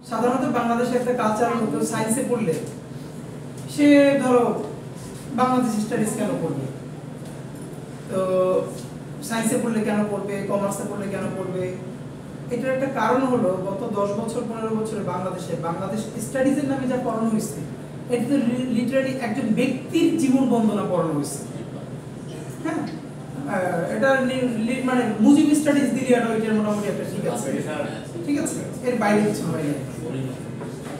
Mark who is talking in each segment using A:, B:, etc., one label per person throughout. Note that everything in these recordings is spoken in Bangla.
A: সাধারণত বাংলাদেশে একটা কালচার হতো সায়েন্সে পড়লে সে ধরো বাংলাদেশ স্টাডিজ কেন পড়বে, তো সায়েন্সে পড়লে কেন পড়বে, কমার্সে পড়লে কেন পড়বে। এটার একটা কারণ হলো গত 10 বছর 15 বছরে বাংলাদেশ স্টাডিজের নামে যা পড়ানো হয়েছে এটা তো লিটারালি একজন ব্যক্তির জীবন বন্দনা পড়ানো হয়েছে। হ্যাঁ, এটা মানে মুজিব স্টাডিজ দিলে এটা ওইটার মোটামুটি একটা ঠিক আছে, এর বাইরে কিছু হয় না।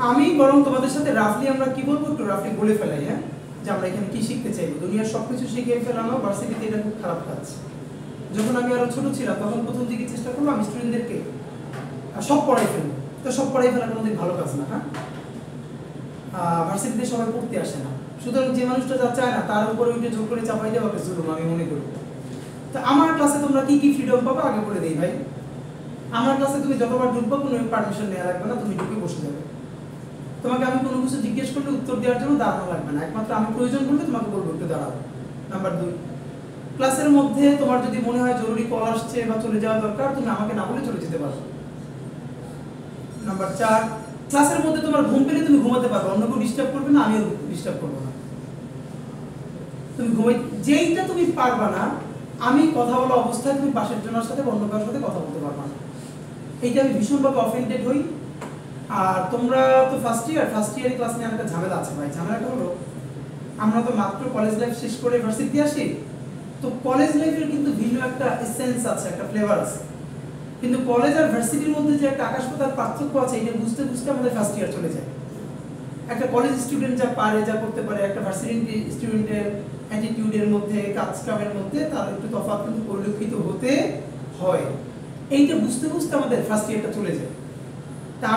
A: আমি বরং তোমাদের সাথে রাফলি আমরা কি বলবো একটু রাফলি বলে ফেলাই, হ্যাঁ, যে আমরা এখানে কি শিখতে চাইবো। দুনিয়ার সবকিছু শিখে ফেলানো ভার্সিটিতে এটা খুব খারাপ কাজ। যখন আমি আরো ছোট ছিলাম তখন প্রথম দিকে চেষ্টা করলাম স্টুডেন্টদেরকে সব পড়াই ফেলবো, তো সব পড়াই ফেলা কোনোদিন ভালো কাজ না। হ্যাঁ, ভার্সিটিতে সবাই পড়তে আসে না, সুতরাং যে মানুষটা যা চায় না তার উপরে ওইটা জোর করে চাপাই দেওয়া হবে জুলুম আমি মনে করি। তো আমার ক্লাসে তোমরা কি কি ফ্রিডম পাবা আগে বলে দেই ভাই। আমার ক্লাসে তুমি যতবার ঢুকবো কোনো পারমিশন নেওয়া লাগবে না, তুমি ঢুকে বসে যাবে। তোমাকে আমি কোনো কিছু জিজ্ঞেস করলে উত্তর দেওয়ার জন্য দাঁড়ানো লাগবে না, একমাত্র আমি প্রয়োজন করলে তোমাকে বলবো একটু দাঁড়াও। নাম্বার 2, ক্লাসের মধ্যে তোমার যদি মনে হয় জরুরি কল আসছে বা চলে যাওয়া দরকার তুমি আমাকে না বলে চলে যেতে পারো। নাম্বার 4, ক্লাসের মধ্যে তোমার ঘুম পেলে তুমি ঘুমাতে পারবে, অন্য কেউ ডিস্টার্ব করবে না, আমিও ডিস্টার্ব করবো না। তুমি ঘুমাই যেইটা তুমি পারবা না, আমি কথা বলা অবস্থায় তুমি পাশের জনের সাথে অন্য কারোর সাথে কথা বলতে পারবা না। এইটা আমি ভীষণভাবে অফেন্ডেড হই। আর তোমরা তো ফার্স্ট ইয়ারে ক্লাস নিয়ে একটা ঝামেলা আছে ভাই। ঝামেলাটা হলো আমরা তো মাত্র কলেজ লাইফ শেষ করে ইউনিভার্সিটি আসি, তো কলেজ লাইফের কিন্তু ভিন্ন একটা এসেন্স আছে, একটা ফ্লেভার আছে। কিন্তু কলেজ আর ভার্সিটির মধ্যে যে একটা আকাশ পাতাল পার্থক্য আছে এটা বুঝতে বুঝতে আমাদের ফার্স্ট ইয়ার চলে যায়। একটা কলেজ স্টুডেন্ট যা পারে, যা করতে পারে, একটা ভার্সিটি স্টুডেন্টের অ্যাটিটিউডের মধ্যে, কাজকামের মধ্যে তার একটু তফাৎ কিন্তু পরিলক্ষিত হতে হয়। এইটা বুঝতে বুঝতে আমাদের ফার্স্ট ইয়ারটা চলে যায়। তা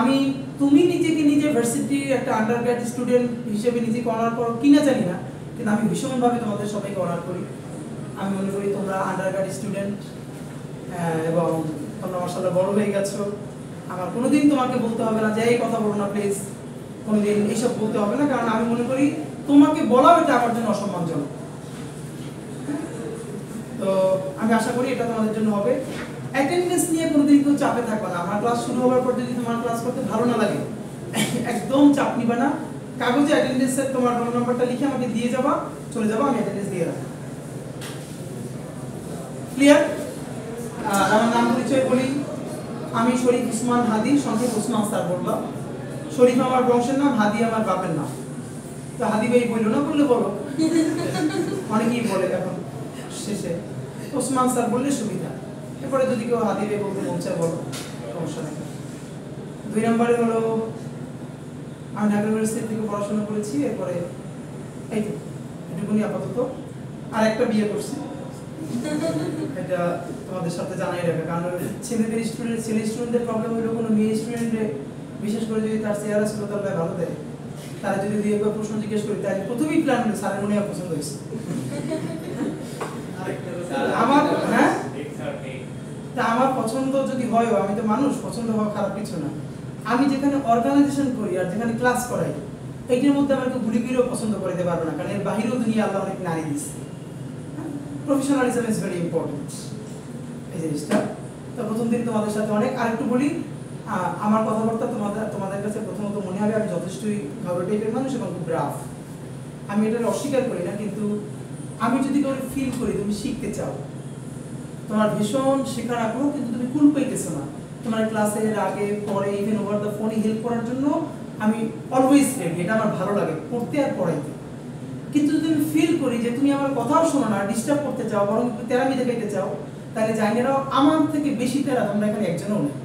A: তুমি নিজেকে নিজে ভার্সিটির একটা আন্ডারগ্রেড স্টুডেন্ট হিসেবে নিজেকে অনার করো কিনা জানি না, কিন্তু আমি ভীষণভাবে তোমাদের সবাইকে অনার করি। আমি মনে করি তোমরা আন্ডারগ্রেড স্টুডেন্ট এবং তোমরা মাশাআল্লাহ বড় হয়ে গেছো। আমার কোনোদিন তোমাকে বলতে হবে না যে এই কথা বলো না প্লিজ, কোনোদিন এইসব বলতে হবে না, কারণ আমি মনে করি তোমাকে বলা এটা আমার জন্য অসম্মানজনক। তো আমি আশা করি এটা তোমাদের জন্য হবে। অ্যাটেন্ডেন্স নিয়ে কোনোদিন কেউ চাপে থাকবে না। আমার ক্লাস শুরু হওয়ার পর যদি তোমার ক্লাস করতে ভালো না লাগে একদম চাপ নিবা না, কাগজে অ্যাটেন্ডেন্সের তোমার রোল নাম্বারটা লিখে আমাকে দিয়ে যাবা, চলে যাবা, আমি অ্যাটেন্ডেন্স দিয়ে রাখবো। ক্লিয়ার? আমার নাম পরিচয় বলি, আমি শরীফ উসমান হাদি, সংক্ষেপে উসমান স্যার বললাম। শরীফ আমার বংশের নাম, হাদি আমার বাপের নাম। তো হাদি ভাই বললো না, বললে বলো, অনেকেই বলে এখন শেষে, উসমান স্যার বললে সুবিধা। এরপরে যদি কেউ হাদি ভাই বলতে মন চায় বলো, সমস্যা নেই। 2 নম্বরে হলো আমি ঢাকা ইউনিভার্সিটি থেকে পড়াশোনা করেছি, এরপরে এই তো এটুকুনি আপাতত। আর একটা বিয়ে করছি, এটা তোমাদের সাথে জানাই রাখা, কারণ ছেলে স্টুডেন্টদের প্রবলেম হলো কোনো মেয়ে স্টুডেন্টে বিশেষ করে যদি তার চেহারা শ্রোতাল্লাহ ভালো দেয়, তারা যদি 2-1 প্রশ্ন জিজ্ঞেস করি তাহলে প্রথমেই প্ল্যান হলো স্যারের মনে হয় পছন্দ হয়েছে আমার। হ্যাঁ, তা আমার পছন্দ যদি হয়, আমি তো মানুষ, পছন্দ হওয়া খারাপ কিছু না। আমি যেখানে অর্গানাইজেশন করি আর যেখানে ক্লাস করাই এইটার মধ্যে আমাকে গুলি করেও পছন্দ করতে পারবে না, কারণ এর বাহিরেও দুনিয়া আল্লাহ অনেক নারী দিচ্ছে। প্রফেশনালিজম ইজ ভেরি ইম্পর্টেন্ট এই জিনিসটা। তো প্রথম দিন তোমাদের সাথে অনেক, আরেকটু বলি, আমার কথাবার্তা তোমাদের কাছে প্রথমত মনে হবে আমি যথেষ্টই ভালো টাইপের মানুষ এবং খুব রাফ। আমি এটা অস্বীকার করি না, কিন্তু আমি যদি কাউকে ফিল করি তুমি শিখতে চাও, তোমার ভীষণ শেখার আগ্রহ, কিন্তু তুমি কুল পাইতেছো না, তোমার ক্লাসের আগে পরে ইভেন ওভার দ্য ফোনে হেল্প করার জন্য আমি অলওয়েজ রেডি, এটা আমার ভালো লাগে পড়তে আর পড়াইতে। কিন্তু যদি আমি ফিল করি যে তুমি আমার কথাও শোনো না, ডিস্টার্ব করতে চাও, বরং একটু তেরামি দেখাইতে চাও, তাহলে জাইনেরাও আমার থেকে বেশি তেরা তোমরা এখানে একজনও নেই।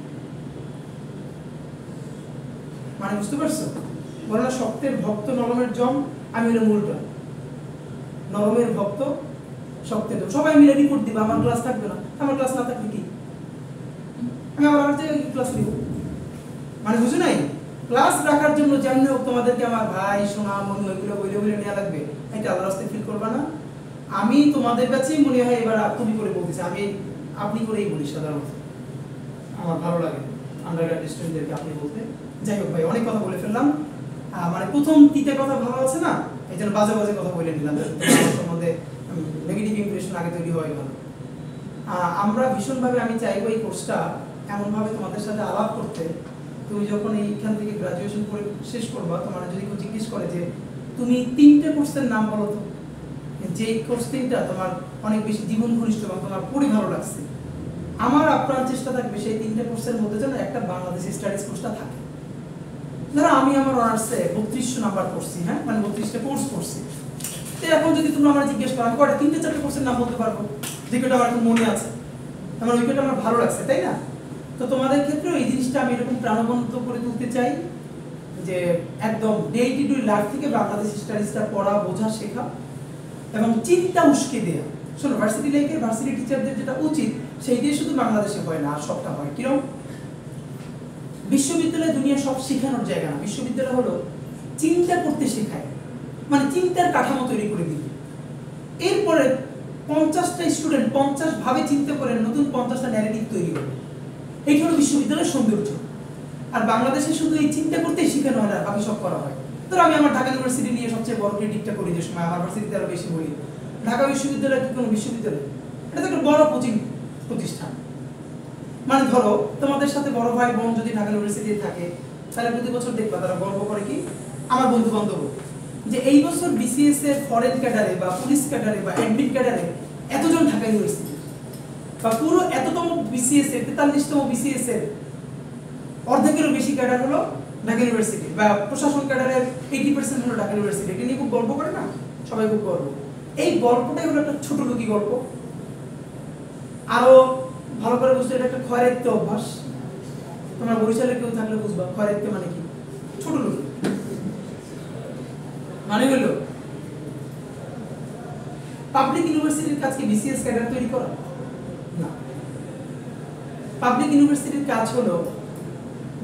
A: মানে বুঝতে পারছো? বলো না শক্তের ভক্ত নরমের জম, আমি হলো মূলটা। নরমের ভক্ত শক্তের জম, সবাই মিলে রিপোর্ট দিবা, আমার ক্লাস থাকবে না। আমার ক্লাস না থাকলে কি আমি আবার আর ক্লাস নিব? মানে বুঝো নাই? ক্লাস রাখার জন্য যেমন হোক তোমাদেরকে আমার ভাই সোনা মন ওইগুলো বলে নেওয়া লাগবে, এটা আল্লাহর রাস্তায় ফিল করবা না। আমি তোমাদের কাছেই মনে হয় এবার তুমি করে বলতেছি, আমি আপনি করেই বলি সাধারণত, আমার ভালো লাগে আন্ডারগ্রেড স্টুডেন্টদেরকে আপনি বলতে। যাই হোক ভাই, অনেক কথা বলে ফেললাম। মানে প্রথম তিনটে কথা ভালো আছে না, এই জন্য বাজে বাজে কথা বলে নিলাম, আমার সম্বন্ধে নেগেটিভ ইমপ্রেশন আগে তৈরি হয় ভালো। আমরা ভীষণভাবে আমি চাইবো এই কোর্সটা এমনভাবে তোমাদের সাথে আলাপ করতে তুমি যখন এইখান থেকে গ্রাজুয়েশন করে শেষ করবা, তোমার যদি কেউ জিজ্ঞেস করে যে তুমি 3টে কোর্সের নাম বলো তো, যে কোর্স 3টা তোমার অনেক বেশি জীবন ঘনিষ্ঠ এবং তোমার পড়ে ভালো লাগছে, আমার আপ্রাণ চেষ্টা থাকবে সেই 3টে কোর্সের মধ্যে যেন একটা বাংলাদেশি স্টাডিজ কোর্সটা থাকে। ধরো আমি আমার অনার্সে 3200 নাম্বার করছি, হ্যাঁ, মানে 32টা কোর্স করছি। তো এখন যদি তোমরা আমার জিজ্ঞেস করো, আমি কয়টা 3-4টে কোর্সের নাম বলতে পারবো, যেটা আমার এখন মনে আছে, আমার ওইটা আমার ভালো লাগছে, তাই না? তো তোমাদের ক্ষেত্রেও এই জিনিসটা আমি এরকম প্রাণবন্ত করে তুলতে চাই যে একদম ডে টু ডে লাইফ থেকে বাংলাদেশি স্টাডিজটা পড়া, বোঝা, শেখা এবং চিন্তা উস্কে দেওয়া। শোনো, ভার্সিটি লাইফে ভার্সিটি টিচারদের যেটা উচিত সেইটাই শুধু বাংলাদেশে হয় না, আর সবটা হয় কিরকম। বিশ্ববিদ্যালয় দুনিয়া সব শেখানোর জায়গা না, বিশ্ববিদ্যালয় হলো চিন্তা করতে শেখায়, মানে চিন্তার কাঠামো তৈরি করে দিবে। এরপরে 50টা স্টুডেন্ট 50 ভাবে চিন্তা করে নতুন 50টা ন্যারেটিভ তৈরি হবে। এইটা হলো বিশ্ববিদ্যালয়ের সৌন্দর্য। আর বাংলাদেশে শুধু এই চিন্তা করতেই শেখানো হয় না, বাকি সব করা হয়। ধরো আমি আমার ঢাকা ইউনিভার্সিটি নিয়ে সবচেয়ে বড় ক্রিটিকটা করি, যে সময় আমার ভার্সিটিতে আরো বেশি বলি, ঢাকা বিশ্ববিদ্যালয় কি কোনো বিশ্ববিদ্যালয়? এটা তো একটা বড় কোচিং প্রতিষ্ঠান। মানে ধরো তোমাদের সাথে বড় ভাই বোন যদি ঢাকা ইউনিভার্সিটিতে থাকে, তাহলে প্রতি বছর দেখবা তারা গর্ব করে কি, আমার বন্ধু বান্ধব, যে এই বছর বিসিএস এর ফরেন ক্যাডারে বা পুলিশ ক্যাডারে বা অ্যাডমিন ক্যাডারে এতজন ঢাকা ইউনিভার্সিটি, বা পুরো এততম বিসিএস এর 43তম বিসিএস এর অর্ধেকেরও বেশি ক্যাডার হলো ঢাকা ইউনিভার্সিটি, বা প্রশাসন ক্যাডারের 80% হলো ঢাকা ইউনিভার্সিটি। এটা নিয়ে খুব গর্ব করে না সবাই, খুব গর্ব। এই গল্পটাই হলো একটা ছোট লোকি গল্প। আরো ভালো করে বুঝতে, এটা একটা খয়রাইত্য অভ্যাস। তোমরা বরিশালে কেউ থাকলে বুঝবা খয়রাইত্য মানে কি। ছোট লোকি মানে হলো পাবলিক ইউনিভার্সিটির কাজ কি বিসিএস ক্যাডার তৈরি করা না। পাবলিক ইউনিভার্সিটির কাজ হলো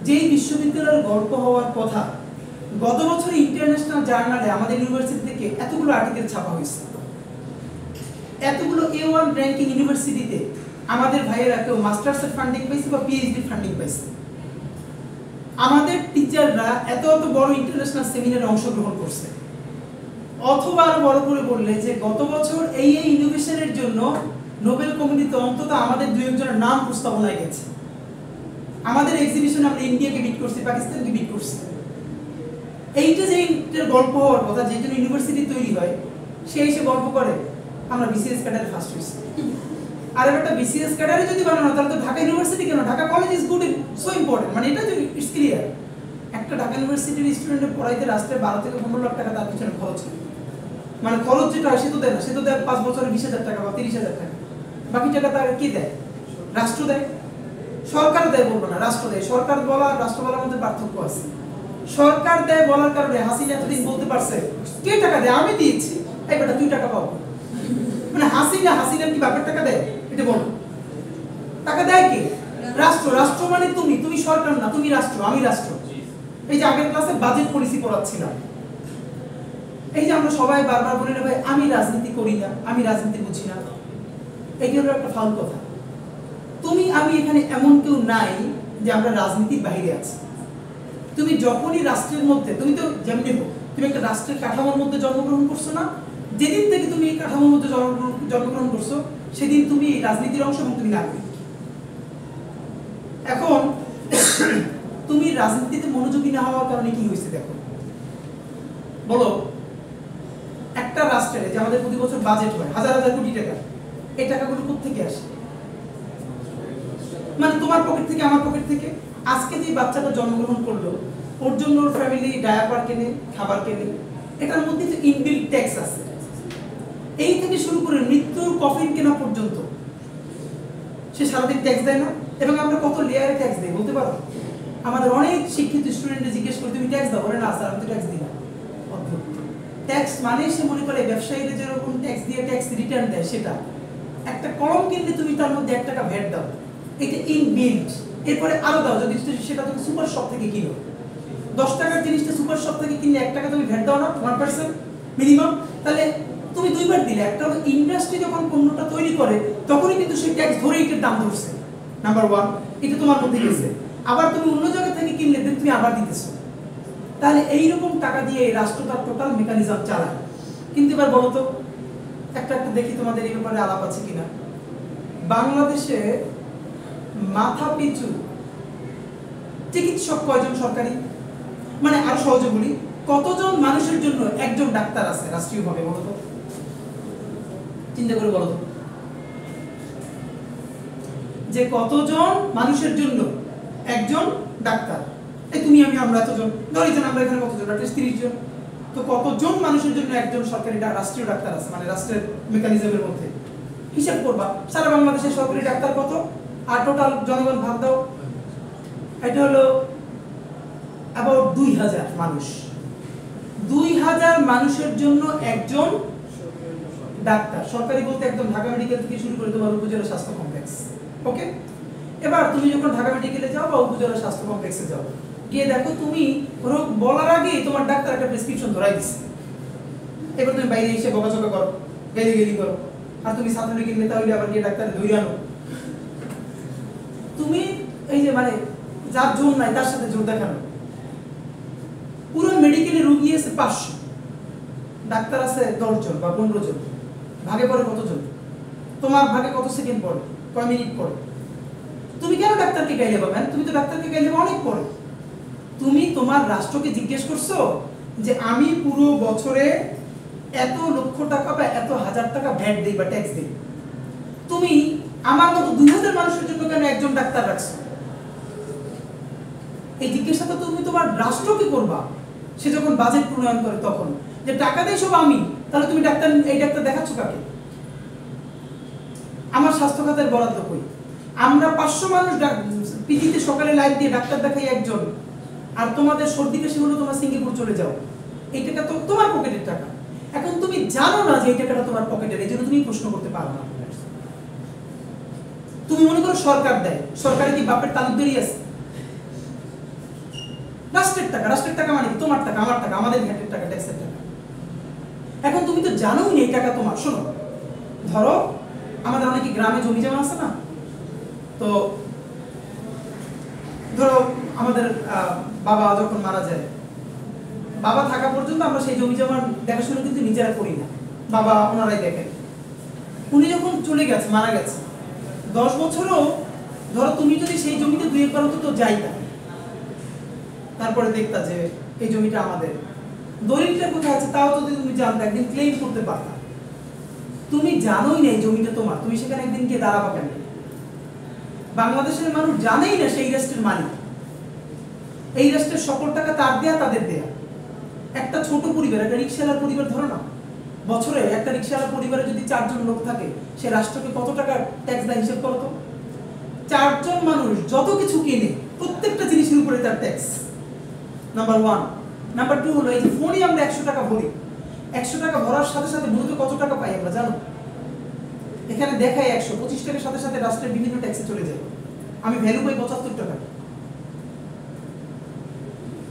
A: যেই বিশ্ববিদ্যালয়ের গল্প হওয়ার কথা, গত বছর ইন্টারন্যাশনাল জার্নালে আমাদের ইউনিভার্সিটি থেকে এতগুলো আর্টিকেল ছাপা হয়েছে, এতগুলো A1 র্যাঙ্কিং ইউনিভার্সিটিতে আমাদের ভাইয়েরা কেউ মাস্টার্সের ফান্ডিং পাইছে বা পিএইচডি ফান্ডিং পাইছে। আমাদের টিচাররা এত এত বড় ইন্টারন্যাশনাল সেমিনারে অংশগ্রহণ করছে। অথবা আরো বড় করে বললে যে গত বছর এই ইনোভেশনের জন্য নোবেল কমিটিতে অন্তত আমাদের 2-1 জনের নাম প্রস্তাবনায় গেছে। আমাদের এক্সিবিশনে আমরা ইন্ডিয়াকে বিট করছি, পাকিস্তানকে বিট করছি। এইটা যে গল্প হওয়ার কথা, যে জন্য ইউনিভার্সিটি তৈরি হয়, সে এসে গল্প করে আমরা বিসিএস ক্যাডারে ফার্স্ট হয়েছি। আর একটা বিসিএস ক্যাডারে যদি বানানো, তাহলে তো ঢাকা ইউনিভার্সিটি কেন, Dhaka college is good, so important, মানে এটা যদি ইটস ক্লিয়ার। একটা ঢাকা ইউনিভার্সিটির স্টুডেন্টের পড়াইতে রাস্তায় 12 থেকে 15 লাখ টাকা তার পিছনে খরচ হয়। মানে খরচ যেটা হয় সে তো দেয় না, সে তো দেয় 5 বছরে 20,000 টাকা বা 30,000 টাকা। বাকি টাকা তার কি দেয়? রাষ্ট্র দেয়। সরকার দেয় বলবো না, রাষ্ট্র দেয়। সরকার বলা আর রাষ্ট্র বলার মধ্যে পার্থক্য আছে। সরকার দেয় বলার কারণে হাসিনা এতদিন বলতে পারছে কে টাকা দেয়, আমি দিয়েছি, এই বেটা তুই টাকা পাবো। মানে হাসিনা কি বাপের টাকা দেয়? এটা বলো, টাকা দেয় কে? রাষ্ট্র। রাষ্ট্র মানে তুমি সরকার না, তুমি রাষ্ট্র, আমি রাষ্ট্র। এই যে আগের ক্লাসে বাজেট পলিসি পড়াচ্ছিলাম, এই যে আমরা সবাই বারবার বলি না ভাই আমি রাজনীতি করি না, আমি রাজনীতি বুঝি না, এইটা হলো একটা ফাউল কথা। তুমি আমি এখানে এমন কেউ নাই যে আমরা রাজনীতির বাইরে আছি। তুমি যখনই রাষ্ট্রের মধ্যে, তুমি তো যেমনি হোক, তুমি একটা রাষ্ট্রের কাঠামোর মধ্যে জন্মগ্রহণ করছো না, যেদিন থেকে তুমি এই কাঠামোর মধ্যে জন্মগ্রহণ করছো সেদিন তুমি এই রাজনীতির অংশ এবং তুমি নাগরিক। এখন তুমি রাজনীতিতে মনোযোগী না হওয়ার কারণে কি হয়েছে দেখো, বলো। একটা রাষ্ট্রের যে আমাদের প্রতি বছর বাজেট হয় হাজার হাজার কোটি টাকা, এই টাকাগুলো কোত্থেকে আসে? মানে তোমার পকেট থেকে, আমার পকেট থেকে। আজকে যে বাচ্চাটা জন্মগ্রহণ করলো, ওর জন্য ওর ফ্যামিলি ডায়াপার কেনে, খাবার কেনে, এটার মধ্যে তো ইনবিল্ট ট্যাক্স আছে। এই থেকে শুরু করে মৃত্যুর কফিন কেনা পর্যন্ত সে সারাদিন ট্যাক্স দেয় না। এবং আমরা কত লেয়ারে ট্যাক্স দেই বলতে পারো? আমাদের অনেক শিক্ষিত স্টুডেন্টে জিজ্ঞেস করি তুমি ট্যাক্স দাও, বলে না স্যার আমি তো ট্যাক্স দিই না। ট্যাক্স মানে সে মনে করে ব্যবসায়ীরা যেরকম ট্যাক্স দিয়ে ট্যাক্স রিটার্ন দেয় সেটা। একটা কলম কিনলে তুমি তার মধ্যে 1 টাকা ভ্যাট দাও, এটা ইনবিল্ট। এরপরে আরো দাও যদি সেটা তুমি সুপার শপ থেকে কিনো। 10 টাকার জিনিসটা সুপার শপ থেকে কিনলে 1 টাকা তুমি ভ্যাট দাও না, 1% মিনিমাম। তাহলে তুমি 2 বার দিলে। একটা হলো ইন্ডাস্ট্রি যখন পণ্যটা তৈরি করে তখনই কিন্তু সেই ট্যাক্স ধরে এটার দাম ধরছে, নাম্বার 1, এটা তোমার মধ্যে গেছে। আবার তুমি অন্য জায়গা থেকে কিনলে তুমি আবার দিতেছো। তাহলে এইরকম টাকা দিয়ে এই রাষ্ট্র তার টোটাল মেকানিজম চালায়। কিন্তু এবার বলো তো, একটা দেখি তোমাদের এই ব্যাপারে আলাপ আছে কিনা। বাংলাদেশে মাথা পিছু চিকিৎসক কয়জন সরকারি? মানে আরো সহজে বলি, কতজন মানুষের জন্য একজন ডাক্তার আছে রাষ্ট্রীয়ভাবে বলো তো? চিন্তা করে বলো তো, যে কতজন মানুষের জন্য একজন ডাক্তার? এই তুমি আমি আমরা এতজন, ধরিজন আমরা এখানে কতজন? 30 জন। তো কতজন মানুষের জন্য একজন সরকারি রাষ্ট্রীয় ডাক্তার আছে, মানে রাষ্ট্রের মেকানিজমের মধ্যে? হিসাব করবা, সারা বাংলাদেশের সরকারি ডাক্তার কত আর টোটাল জনগণ ভাগ দাও। এটা হলো অ্যাবাউট 2000 মানুষ। 2000 মানুষের জন্য একজন ডাক্তার, সরকারি বলতে একদম ঢাকা মেডিকেল থেকে শুরু করে তোমার উপজেলা স্বাস্থ্য কমপ্লেক্স। ওকে, এবার তুমি যখন ঢাকা মেডিকেলে যাও বা উপজেলা স্বাস্থ্য কমপ্লেক্সে যাও, গিয়ে দেখো তুমি রোগ বলার আগে তোমার ডাক্তার একটা প্রেসক্রিপশন ধরাই দিচ্ছে। এবার তুমি বাইরে এসে বকাঝকা করো, গালিগালি করো, আর তুমি ছাত্রলীগের নেতা হইলে আবার গিয়ে ডাক্তার ধরে আনো। তুমি এই যে মানে যার জোর নাই তার সাথে জোর দেখানো। পুরো মেডিকেলে রোগী আছে 500, ডাক্তার আছে 10 জন বা 15 জন, ভাগে পড়ে কতজন? তোমার ভাগে কত সেকেন্ড পড়ে, কয় মিনিট পড়ে? তুমি কেন ডাক্তারকে গাইলে পাবেন? তুমি তো ডাক্তারকে গাইলে অনেক পড়ে। তুমি তোমার রাষ্ট্রকে জিজ্ঞেস করছো যে আমি পুরো বছরে এত লক্ষ টাকা বা এত হাজার টাকা ভ্যাট দেই বা ট্যাক্স দেই, তুমি আমার মতো 2000 মানুষের জন্য কেন একজন ডাক্তার রাখছো? এই জিজ্ঞাসা তো তুমি তোমার রাষ্ট্রকে করবা সে যখন বাজেট প্রণয়ন করে, তখন যে টাকা দেই সব আমি, তাহলে তুমি ডাক্তার এই ডাক্তার দেখাচ্ছ কাকে? আমার স্বাস্থ্য খাতের বরাদ্দ কই? আমরা 500 মানুষ পিজিতে সকালে লাইভ দিয়ে ডাক্তার দেখাই একজন, আর তোমাদের সর্দি কাশি হলো তোমার সিঙ্গাপুর চলে যাও, এই টাকা তো তোমার পকেটের টাকা। এখন তুমি জানো না যে এই টাকাটা তোমার পকেটের, এই জন্য তুমি প্রশ্ন করতে পারো না। তুমি মনে করো সরকার দেয়, সরকারে কি বাপের তালুকদারি আছে? রাষ্ট্রের টাকা, রাষ্ট্রের টাকা মানে তোমার টাকা, আমার টাকা, আমাদের ভ্যাটের টাকা, ট্যাক্সের টাকা। এখন তুমি তো জানোই না এই টাকা তোমার। শোনো, ধরো আমাদের অনেকে গ্রামে জমি জমা আছে না, তো ধরো আমাদের বাবা যখন মারা যায়, বাবা থাকা পর্যন্ত আমরা সেই জমি জমার দেখাশোনা কিন্তু নিজেরা করি না, বাবা ওনারাই দেখেন। উনি যখন চলে গেছে, মারা গেছে, 10 বছরও ধরো তুমি যদি সেই জমিতে 2 একবার তো যাইতা, তারপরে দেখতা যে এই জমিটা আমাদের, দলিলটা কোথায় আছে তাও যদি তুমি জানতে, একদিন ক্লেম করতে পারতা। তুমি জানোই না এই জমিটা তোমার, তুমি সেখানে একদিন গিয়ে দাঁড়াবা কেন? বাংলাদেশের মানুষ জানেই না সেই রাষ্ট্রের মালিক, এই রাষ্ট্রের সকল টাকা তার দেয়া, তাদের দেয়া। একটা ছোট পরিবার, একটা রিক্সাওয়ালার পরিবার ধরো না, বছরে একটা রিক্সাওয়ালার পরিবারে যদি 4 জন লোক থাকে, সে রাষ্ট্রকে কত টাকা ট্যাক্স দেয় হিসেব করো তো। 4 জন মানুষ যত কিছু কিনে, প্রত্যেকটা জিনিসের উপরে তার ট্যাক্স, নাম্বার 1। নাম্বার 2 হলো এই যে ফোনে আমরা 100 টাকা ভরি, 100 টাকা ভরার সাথে সাথে মূলত কত টাকা পাই আমরা জানো? এখানে দেখায় 125 টাকার সাথে সাথে রাষ্ট্রের বিভিন্ন ট্যাক্সে চলে যায়, আমি ভ্যালু পাই 75 টাকা।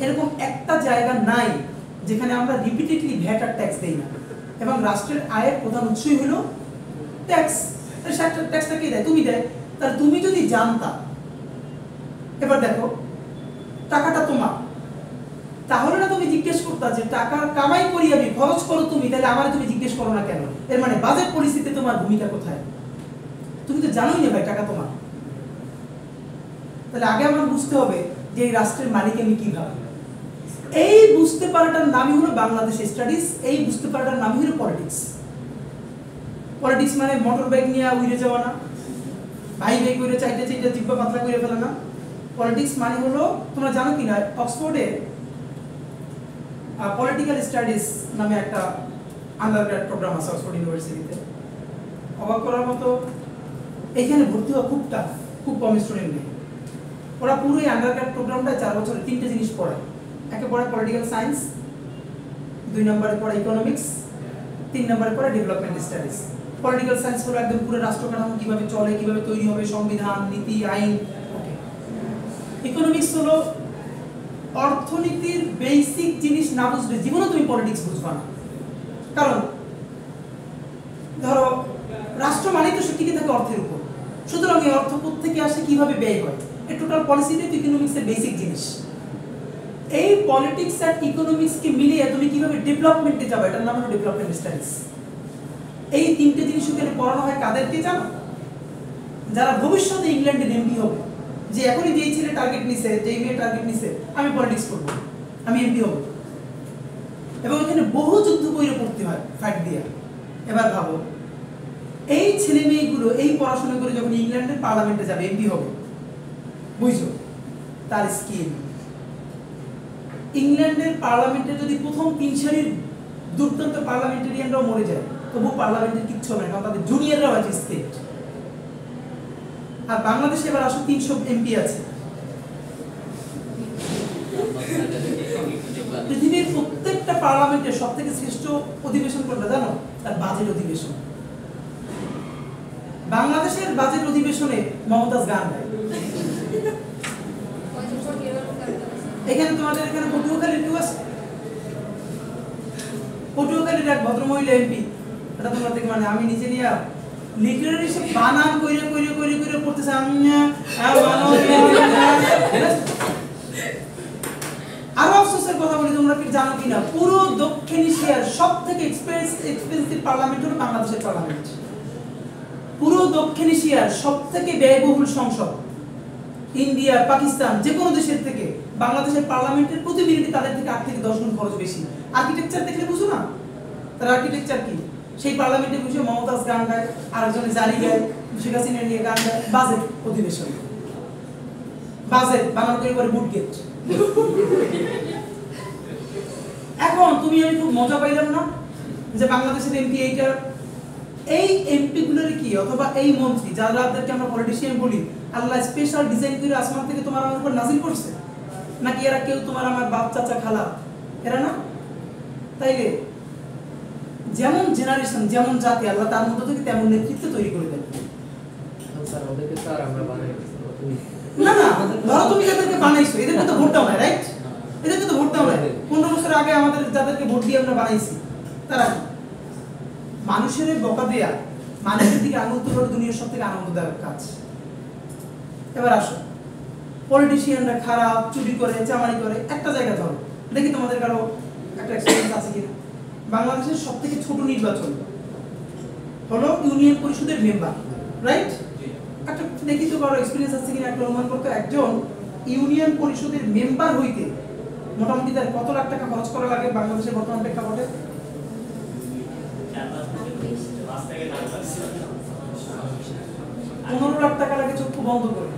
A: এরকম একটা জায়গা নাই যেখানে আমরা রিপিটেডলি ভ্যাট আর ট্যাক্স দেই না, এবং রাষ্ট্রের আয়ের প্রধান উৎসই হলো ট্যাক্স। ট্যাক্সটা কে দেয়? তুমি দেয়। তাহলে তুমি যদি জানতা, এবার দেখো টাকাটা তোমার, তাহলে না তুমি জিজ্ঞেস করতা যে টাকার কামাই করি আমি, খরচ করো তুমি, তাহলে আমার তুমি জিজ্ঞেস করো না কেন? এর মানে বাজেট পলিসিতে তোমার ভূমিকা কোথায়? তুমি তো জানোই না ভাই টাকা তোমার। তাহলে আগে আমার বুঝতে হবে যে এই রাষ্ট্রের মালিক আমি কিভাবে। এই বুঝতে পারাটার নামই হলো বাংলাদেশ স্টাডিজ, এই বুঝতে পারাটার নামই হলো পলিটিক্স। পলিটিক্স মানে মোটর বাইক নিয়ে উড়ে যাওয়া না, ভাই ভাই করে চাইতে চাইতে জিব্বা পাতলা করে ফেলা না। পলিটিক্স মানে হলো, তোমরা জানো কিনা, অক্সফোর্ডে পলিটিক্যাল স্টাডিজ নামে একটা আন্ডারগ্রেড প্রোগ্রাম আছে অক্সফোর্ড ইউনিভার্সিটিতে। অবাক করার মতো, এখানে ভর্তি হওয়া খুব টাফ, খুব কম স্টুডেন্ট নেই। ওরা পুরো এই আন্ডারগ্রেড প্রোগ্রামটা 4 বছরে 3টে জিনিস পড়ায়। একে পড়ায় পলিটিক্যাল সায়েন্স, 2 নম্বরে পড়ায় ইকোনমিক্স, 3 নম্বরে পড়ায় ডেভেলপমেন্ট স্টাডিজ। পলিটিক্যাল সায়েন্স হলো একদম পুরো রাষ্ট্র কাঠামো কিভাবে চলে, কিভাবে তৈরি হবে, সংবিধান, নীতি, আইন। ইকোনমিক্স হলো অর্থনীতির বেসিক জিনিস না বুঝলে জীবনে তুমি পলিটিক্স বুঝবা না। কারণ ধরো রাষ্ট্র মানেই তো সে টিকে থাকে অর্থের উপর, সুতরাং এই অর্থ কোত্থেকে আসে, কিভাবে ব্যয় হয়, এই টোটাল পলিসিটাই তো ইকোনমিক্সের বেসিক জিনিস। এই পলিটিক্স আর ইকোনমিক্সকে মিলিয়ে তুমি কিভাবে ডেভেলপমেন্টে যাবে, এটার নাম হলো ডেভেলপমেন্ট স্টাডিজ। এই 3টে জিনিস ওখানে পড়ানো হয় কাদেরকে জানো? যারা ভবিষ্যতে ইংল্যান্ডের এমপি হবে, যে এখনই যেই ছেলে টার্গেট নিছে, যেই মেয়ে টার্গেট নিছে, আমি পলিটিক্স করব, আমি এমপি হব, এবং এখানে বহু যুদ্ধ বইরে পড়তে হয় ফাইট দিয়ে। এবার ভাবো এই ছেলে মেয়েগুলো এই পড়াশোনা করে যখন ইংল্যান্ডের পার্লামেন্টে যাবে, এমপি হবে, বুঝছো তার স্কিল। ইংল্যান্ডের পার্লামেন্টে যদি প্রথম 3 সারির দুর্দান্ত পার্লামেন্টারিয়ানরাও মরে যায়, তবু পার্লামেন্টের কিচ্ছু হবে না, কারণ তাদের জুনিয়ররাও আছে স্টেট। আর বাংলাদেশে এবার আসলে 300 এমপি আছে। পৃথিবীর প্রত্যেকটা পার্লামেন্টের সবথেকে শ্রেষ্ঠ অধিবেশন কোনটা জানো? তার বাজেট অধিবেশন। বাংলাদেশের বাজেট অধিবেশনে মমতাজ গান গায়। এখানে তোমাদের এখানে পটুয়াখালীর কেউ আছে? পটুয়াখালীর এক ভদ্রমহিলা এমপি, এটা তোমরা দেখে, মানে আমি নিজে নিয়ে লিটারারি সব বানান কইরে কইরে কইরে কইরে পড়তেছে। আরো আফসোসের কথা বলি, তোমরা কি জানো কিনা, পুরো দক্ষিণ এশিয়ার সবথেকে এক্সপেন্সিভ পার্লামেন্ট হলো বাংলাদেশের পার্লামেন্ট। পুরো দক্ষিণ এশিয়ার সবথেকে ব্যয়বহুল সংসদ, ইন্ডিয়া, পাকিস্তান, যে কোনো দেশের থেকে বাংলাদেশের পার্লামেন্টের প্রতি মিনিটে তাদের থেকে 8 থেকে 10 গুণ খরচ বেশি। আর্কিটেকচার দেখলে বুঝো না তার আর্কিটেকচার কি? সেই পার্লামেন্টে বসে মমতাজ গান গায়, আরেকজনে জারি গায়, শেখ হাসিনা নিয়ে গান গায়। বাজেট অধিবেশন, বাজেট বানানো করে পরে বুট গেট। এখন তুমি আমি খুব মজা পাইলাম না যে বাংলাদেশের এমপি এইটা, এই এমপি গুলোর কি, অথবা এই মন্ত্রী যাদেরকে আমরা পলিটিশিয়ান বলি, আল্লাহ স্পেশাল ডিজাইন করে আসমান থেকে তোমার আমার উপর নাজিল করছে নাকি এরা কেউ তোমার আমার বাপ চাচা খালা? এরা না। তাইলে যেমন জেনারেশন, যেমন জাতি, আল্লাহ তার মধ্যে থেকে তেমন নেতৃত্ব তৈরি করে দেন। না না, ধরো তুমি যাদেরকে বানাইছো এদেরকে তো ভোট দাও না, রাইট? এদেরকে তো ভোট দাও না। 15 বছর আগে আমাদের যাদেরকে ভোট দিয়ে আমরা বানাইছি, তারা মানুষের বকা দেয়া, মানুষের দিকে আঙুল তোলার দুনিয়ার সব থেকে আনন্দদায়ক কাজ। এবার আসো, পলিটিশিয়ানরা খারাপ, চুরি করে, চামারি করে, একটা জায়গা ধরো, দেখি তোমাদের কারো একটা এক্সপেরিয়েন্স আছে কিনা। বাংলাদেশের সব থেকে ছোট নির্বাচন হলো ইউনিয়ন পরিষদের মেম্বার, রাইট? একটা দেখি তো কারো এক্সপেরিয়েন্স আছে কিনা, একটা অনুমান করতে। একজন ইউনিয়ন পরিষদের মেম্বার হইতে মোটামুটি তার কত লাখ টাকা খরচ করা লাগে বাংলাদেশের বর্তমান প্রেক্ষাপটে? 15 লাখ টাকা লাগে চক্ষু বন্ধ করে,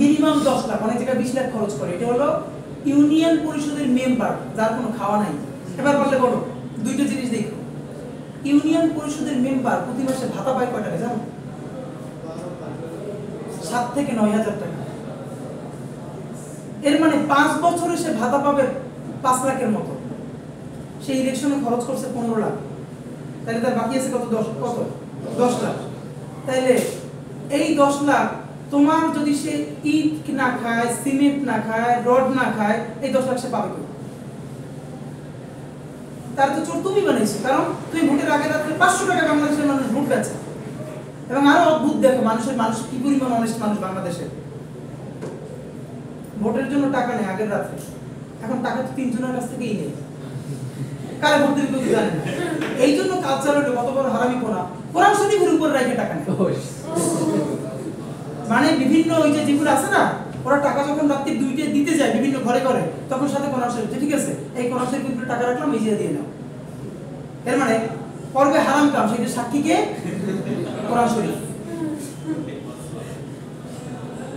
A: মিনিমাম 10 লাখ, অনেক জায়গায় 20 লাখ খরচ করে। এটা হলো ইউনিয়ন পরিষদের মেম্বার, যার কোনো খাওয়া নাই। এবার বললে বলো, দুইটা জিনিস দেখো, ইউনিয়ন পরিষদের মেম্বার প্রতি মাসে ভাতা পায় কয় টাকা জানো? 7 থেকে 9 হাজার টাকা। এর মানে 5 বছরে সে ভাতা পাবে 5 লাখের মতো। সেই ইলেকশনে খরচ করছে 15 লাখ, তাহলে তার বাকি আছে কত? 10 লাখ। তাইলে এই 10 লাখ তোমার যদি সে ইট না খায়, সিমেন্ট না খায়, রড না খায়, এই 10 লাখ সে পাবে কি? তার তো চোর তুমি বানাইছো, কারণ তুমি ভোটের আগে রাত্রে 500 টাকা বাংলাদেশের মানুষ ভোট বেচে। এবং আরো অদ্ভুত দেখো, মানুষ কি পরিমাণ অনেস্ট মানুষ বাংলাদেশে। ভোটের জন্য টাকা নেই আগের রাত্রে, এখন টাকা তো 3 জনের কাছ থেকেই নেই, কারে ভোট দিবে কেউ জানে না। এই জন্য কালচার হলো কত বড় হারামি কোনা, কোরআন শরীফের উপর রেখে টাকা নেই। মানে বিভিন্ন ওই যে যেগুলো আছে না, ওরা টাকা যখন রাত্রি 2টে দিতে যায় বিভিন্ন ঘরে ঘরে, তখন সাথে কোরআন শরীফ, ঠিক আছে এই কোরআন শরীফের উপরে টাকা রাখলাম, এই দিয়ে নাও। এর মানে করবে হারাম কাম, সেটা সাক্ষীকে কোরআন শরীফ।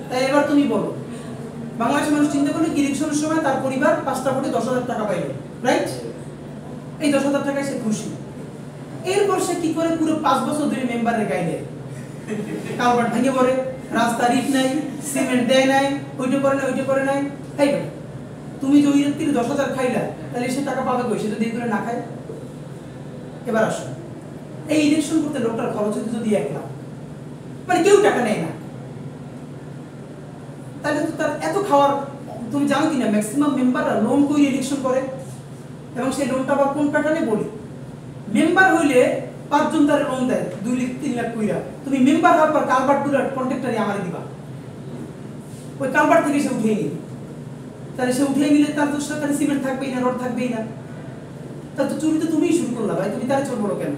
A: তাই এবার তুমি বলো, বাংলাদেশের মানুষ চিন্তা করলে ইলেকশনের সময় তার পরিবার 5টা ভোটে 10,000 টাকা পাইলো, রাইট? এই 10,000 টাকায় সে খুশি। এরপর সে কি করে পুরো 5 বছর ধরে মেম্বারের গাইলে কালভার্ট ভেঙে পড়ে, রাস্তার ইট নাই, সিমেন্ট দেয় নাই, ওইটা করে নাই, ওইটা করে নাই। এই তুমি যে ওই রাত্রি 10,000 খাইলা, তাহলে সে টাকা পাবে কই? সেটা দিয়ে করে না খায়। এবার আসো, এই ইলেকশন করতে লোকটার খরচ হতে যদি 1 লাখ, মানে কেউ টাকা নেয় না, তাহলে তো তার এত খাওয়ার। তুমি জানো কিনা ম্যাক্সিমাম মেম্বাররা লোন করে ইলেকশন করে, এবং সেই লোনটা আবার কোন প্যাটার্নে বলি, মেম্বার হইলে 5 জন তার লোন দেয় 2 লাখ 3 লাখ কইরা। তুমি মেম্বার হওয়ার পর কালভার্ট পুরো কন্ট্রাক্টরই আমারে দিবা, ওই কালভার্ট থেকে সে উঠিয়ে নিবে। তাহলে সে উঠিয়ে নিলে তার তো সাথে সিমেন্ট থাকবেই না, রড থাকবেই না। তার তো চুরি তো তুমিই শুরু করলা ভাই, তুমি তারে চোর বলো কেন?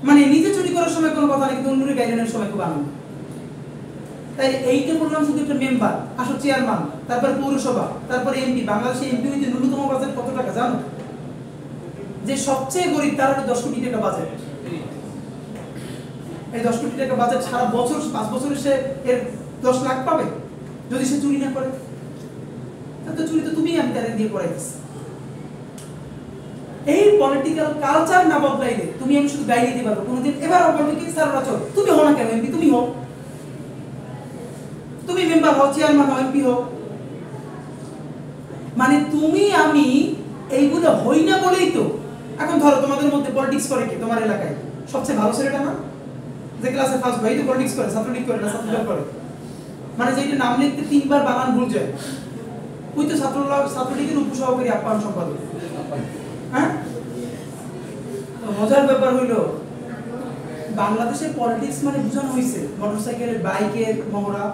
A: মানে নিজে চুরি করার সময় কোনো কথা নেই, কিন্তু অন্যের গাইডলাইনের সময় খুব আনন্দ। তাই এইটা বললাম শুধু একটা মেম্বার, আসো চেয়ারম্যান, তারপরে পৌরসভা, তারপরে এমপি। বাংলাদেশে এমপি হইতে ন্যূনতম বাজেট কত টাকা জানো? যে সবচেয়ে গরিব তার 10 কোটি টাকা বাজেট। এই 10 কোটি টাকা বাজেট সারা বছর 5 বছরে সে এর 10 লাখ পাবে যদি সে চুরি না করে। তো চুরি তো তুমি আমি তারে দিয়ে পড়াইতেছি। এই পলিটিক্যাল কালচার না বদলাইলে তুমি আমি শুধু গাইলে দিতে পারবো কোনোদিন। এবার বলবে কি স্যার ওরা চল, তুমি হও না কেন এমপি? তুমি হও, তুমি মেম্বার হও, চেয়ারম্যান হও, এমপি হও। মানে তুমি আমি এইগুলো হই না বলেই তো এখন ধরো তোমাদের মধ্যে পলিটিক্স করে কে তোমার এলাকায়? সবচেয়ে ভালো ছেলেটা না, যে ক্লাসে ফার্স্ট ভাই তো পলিটিক্স করে, ছাত্রলীগ করে না ছাত্রদল করে। মানে যেটা নাম লিখতে 3 বার বানান ভুল যায়, ওই তো ছাত্রলীগের উপসভাপতি আপ্যায়ন সম্পাদক। হ্যাঁ, তো মজার ব্যাপার হইলো বাংলাদেশের পলিটিক্স মানে বুঝানো হয়েছে মোটরসাইকেলের বাইকের মহড়া,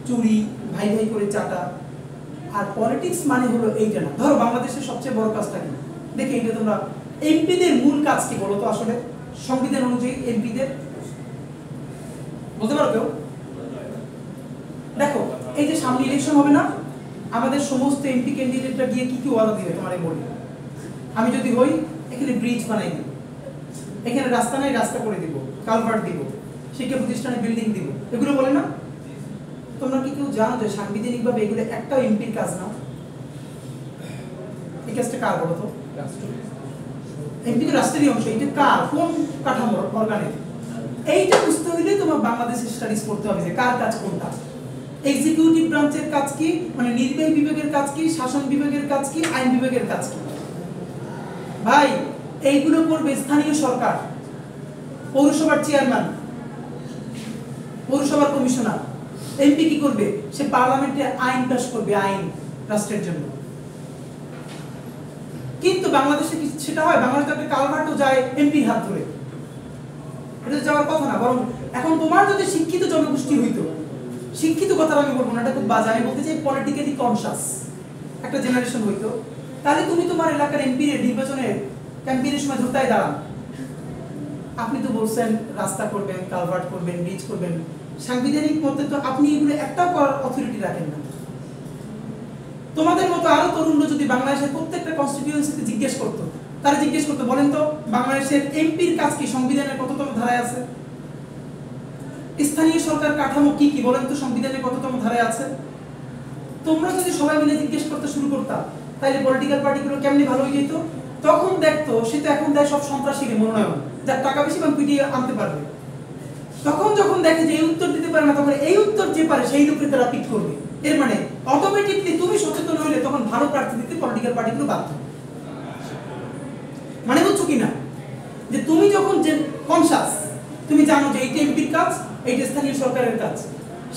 A: চুরি, ভাই ভাই করে চাটা। আর পলিটিক্স মানে হলো এইটা না। ধরো বাংলাদেশের সবচেয়ে বড় কাজটা কি দেখে, এইটা তোমরা এমপিদের মূল কাজ কি বলো তো? আসলে সংবিধান অনুযায়ী এমপিদের বলতে পারো কেউ? দেখো, এই যে সামনে ইলেকশন হবে না, আমাদের সমস্ত এমপি ক্যান্ডিডেটরা গিয়ে কি কি ওয়াদা দিবে তোমারে বলি। আমি যদি হই, এখানে ব্রিজ বানাই দিব, এখানে রাস্তা নাই রাস্তা করে দিব, কালভার্ট দিব, শিক্ষা প্রতিষ্ঠানে বিল্ডিং দিব, এগুলো বলে না? তোমরা কি কেউ জানো যে সাংবিধানিকভাবে এগুলো একটাও এমপির কাজ না? এই কাজটা কার বলো তো? এমপি তো রাষ্ট্রেরই অংশ। এটা কার, কোন কাঠামোর, অর্গানের? এইটা বুঝতে হইলে তোমার বাংলাদেশের স্টাডিজ করতে হবে যে কার কাজ কোনটা। এক্সিকিউটিভ ব্রাঞ্চের কাজ কি, মানে নির্বাহী বিভাগের কাজ কি, শাসন বিভাগের কাজ কি, আইন বিভাগের কাজ কি। ভাই এইগুলো করবে স্থানীয় সরকার, পৌরসভার চেয়ারম্যান, পৌরসভার কমিশনার। এমপি কি করবে? সে পার্লামেন্টে আইন পাস করবে, আইন রাষ্ট্রের জন্য। কিন্তু বাংলাদেশে কি সেটা হয়? বাংলাদেশে একটা কালভার্টও যায় এমপির হাত ধরে, এটা যাওয়ার কথা না। বরং এখন তোমার যদি শিক্ষিত জনগোষ্ঠী হইতো, শিক্ষিত কথা আমি বলবো না, এটা খুব বাজে, আমি বলতে চাই পলিটিক্যালি কনসাস একটা জেনারেশন হইতো, তাহলে তুমি তোমার এলাকার এমপির নির্বাচনের ক্যাম্পেইনের সময় ধরতাই দাঁড়ান। আপনি তো বলছেন রাস্তা করবেন, কালভার্ট করবেন, ব্রিজ করবেন, সাংবিধানিক মতে তো আপনি এগুলো একটাও করার অথরিটি রাখেন না। তোমাদের মতো আরো তরুণরা যদি বাংলাদেশের প্রত্যেকটা কনস্টিটিউয়েন্সিতে জিজ্ঞেস করতো, তারা জিজ্ঞেস করতো বলেন তো বাংলাদেশের এমপির কাজ কি সংবিধানের কততম ধারায় আছে? স্থানীয় সরকার কাঠামো কি কি বলেন তো সংবিধানের কততম ধারায় আছে? তোমরা যদি সবাই মিলে জিজ্ঞেস করতে শুরু করতা, তাহলে পলিটিক্যাল পার্টিগুলো কেমনি ভালো হয়ে যেত। তখন দেখতো সে তো এখন দেয় সব সন্ত্রাসীকে মনোনয়ন, যার টাকা বেশি এবং পিটিয়ে আনতে পারবে। তখন যখন দেখে যে এই উত্তর দিতে পারে না, তখন এই উত্তর যে পারে সেই লোককে তারা পিট করবে। এর মানে অটোমেটিকলি তুমি সচেতন হইলে তখন ভালো প্রার্থী দিতে পলিটিক্যাল পার্টিগুলো বাধ্য। মানে বুঝছো কিনা? যে তুমি যখন যে কনসাস, তুমি জানো যে এইটা এমপির কাজ, এইটা স্থানীয় সরকারের কাজ,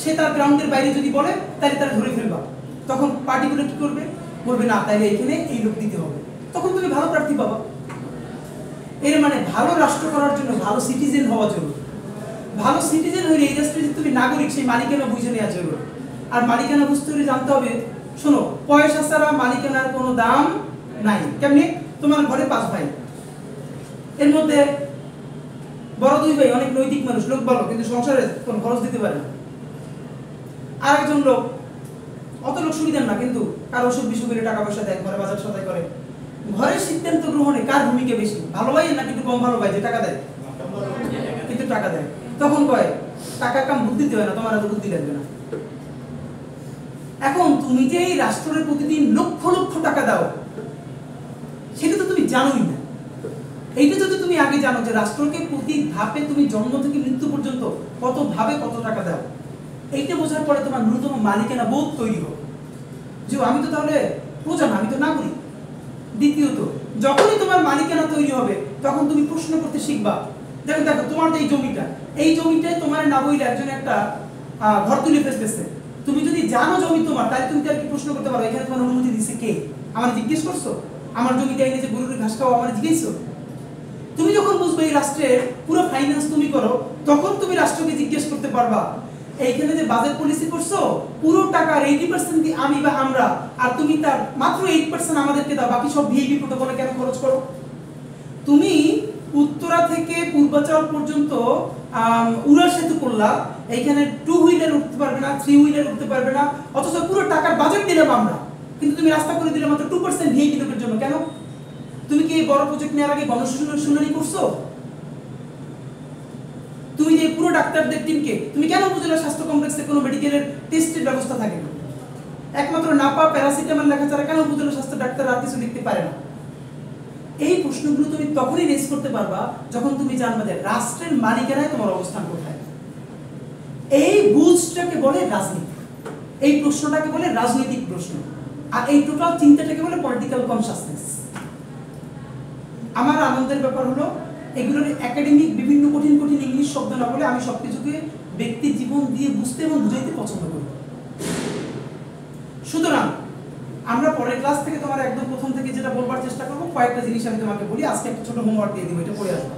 A: সে তার গ্রাউন্ডের বাইরে যদি বলে তাহলে তারা ধরে ফেলবা। তখন পার্টিগুলো কি করবে? বলবে না, তাইলে এখানে এই লোক দিতে হবে। তখন তুমি ভালো প্রার্থী পাবা। এর মানে ভালো রাষ্ট্র করার জন্য ভালো সিটিজেন হওয়া জরুরি। ভালো সিটিজেন হইলে এই রাষ্ট্রে তুমি নাগরিক, সেই মালিকানা বুঝে নেওয়া জরুরি। আর মালিকানা বুঝতে হলে জানতে হবে, শোনো, পয়সা ছাড়া মালিকানার কোনো দাম নাই। কেমনি? তোমার ঘরে 5 ভাই, এর মধ্যে বড় 2 ভাই অনেক নৈতিক মানুষ, লোক ভালো, কিন্তু সংসারে কোনো খরচ দিতে পারে না। আর একজন লোক অত লোক সুবিধার না, কিন্তু কার অসুখ বিসুখ হলে টাকা পয়সা দেয়, ঘরে বাজার সদাই করে। ঘরের সিদ্ধান্ত গ্রহণে কার ভূমিকা বেশি? ভালো ভাই নাকি একটু কম ভালো ভাই যে টাকা দেয়? কিন্তু টাকা দেয়। তখন কয় টাকা কাম বুদ্ধি দিতে হয় না, তোমার এত বুদ্ধি লাগবে না। এখন তুমি যে এই রাষ্ট্রের প্রতিদিন লক্ষ লক্ষ টাকা দাও, সেটা তো তুমি জানোই না। এইটা যদি তুমি আগে জানো যে রাষ্ট্রকে প্রতি ধাপে তুমি জন্ম থেকে মৃত্যু পর্যন্ত কত ভাবে কত টাকা দাও, এইটা বোঝার পরে তোমার ন্যূনতম মালিকানা বোধ তৈরি হোক যে আমি তো তাহলে প্রজা না, আমি তো নাগরিক। দ্বিতীয়ত, যখনই তোমার মালিকানা তৈরি হবে তখন তুমি প্রশ্ন করতে শিখবা। দেখো দেখো তোমার যে এই জমিটায় তোমার না বইলে একজন একটা ঘর তুলে ফেলতেছে। তুমি যদি জানো জমি তোমার, তাহলে তুমি তার কি প্রশ্ন করতে পারো এখানে তোমার অনুমতি দিচ্ছে কে? আমার জিজ্ঞেস করছো? আমার জমিটা এনে যে গরুর ঘাস খাওয়া আমার জিজ্ঞেসছো? তুমি যখন বুঝবে এই রাষ্ট্রের পুরো ফাইন্যান্স তুমি করো, তখন তুমি রাষ্ট্রকে জিজ্ঞেস করতে পারবা এইখানে যে বাজেট পলিসি করছো, পুরো টাকার 80% কি আমি বা আমরা, আর তুমি তার মাত্র 8% আমাদেরকে দাও, বাকি সব ভিআইপি প্রোটোকলে কেন খরচ করো? তুমি উত্তরা থেকে পূর্বাচল পর্যন্ত উড়াল সেতু করলা, এইখানে 2 হুইলার উঠতে পারবে না, 3 হুইলার উঠতে পারবে না, অথচ পুরো টাকার বাজেট দিলাম আমরা, কিন্তু তুমি রাস্তা করে দিলে মাত্র 2% ভিআইপি লোকের জন্য। কেন? তুমি কি এই বড় প্রজেক্ট নেওয়ার আগে গণশুনানি করছো? তুমি যে পুরো ডাক্তারদের টিমকে তুমি কেন উপজেলা স্বাস্থ্য কমপ্লেক্সে কোনো মেডিকেলের টেস্টের ব্যবস্থা থাকে না? একমাত্র নাপা প্যারাসিটামল লেখা ছাড়া কেন উপজেলা স্বাস্থ্য ডাক্তার আর কিছু লিখতে পারে না? এই প্রশ্নগুলো তুমি তখনই রেজ করতে পারবা যখন তুমি জানবা যে রাষ্ট্রের মালিকানায় তোমার অবস্থান কোথায়। এই বুঝটাকে বলে রাজনীতি, এই প্রশ্নটাকে বলে রাজনৈতিক প্রশ্ন, আর এই টোটাল চিন্তাটাকে বলে পলিটিক্যাল কনসাসনেস। আমার আনন্দের ব্যাপার হলো এগুলোর একাডেমিক বিভিন্ন কঠিন কঠিন ইংলিশ শব্দ না বলে আমি সবকিছুকে ব্যক্তি জীবন দিয়ে বুঝতে এবং বুঝাইতে পছন্দ করি। সুতরাং আমরা পরের ক্লাস থেকে তোমার একদম প্রথম থেকে যেটা বলবার চেষ্টা করবো, কয়েকটা জিনিস আমি তোমাকে বলি। আজকে একটা ছোট হোমওয়ার্ক দিয়ে দিব, এটা পড়ে আসবো।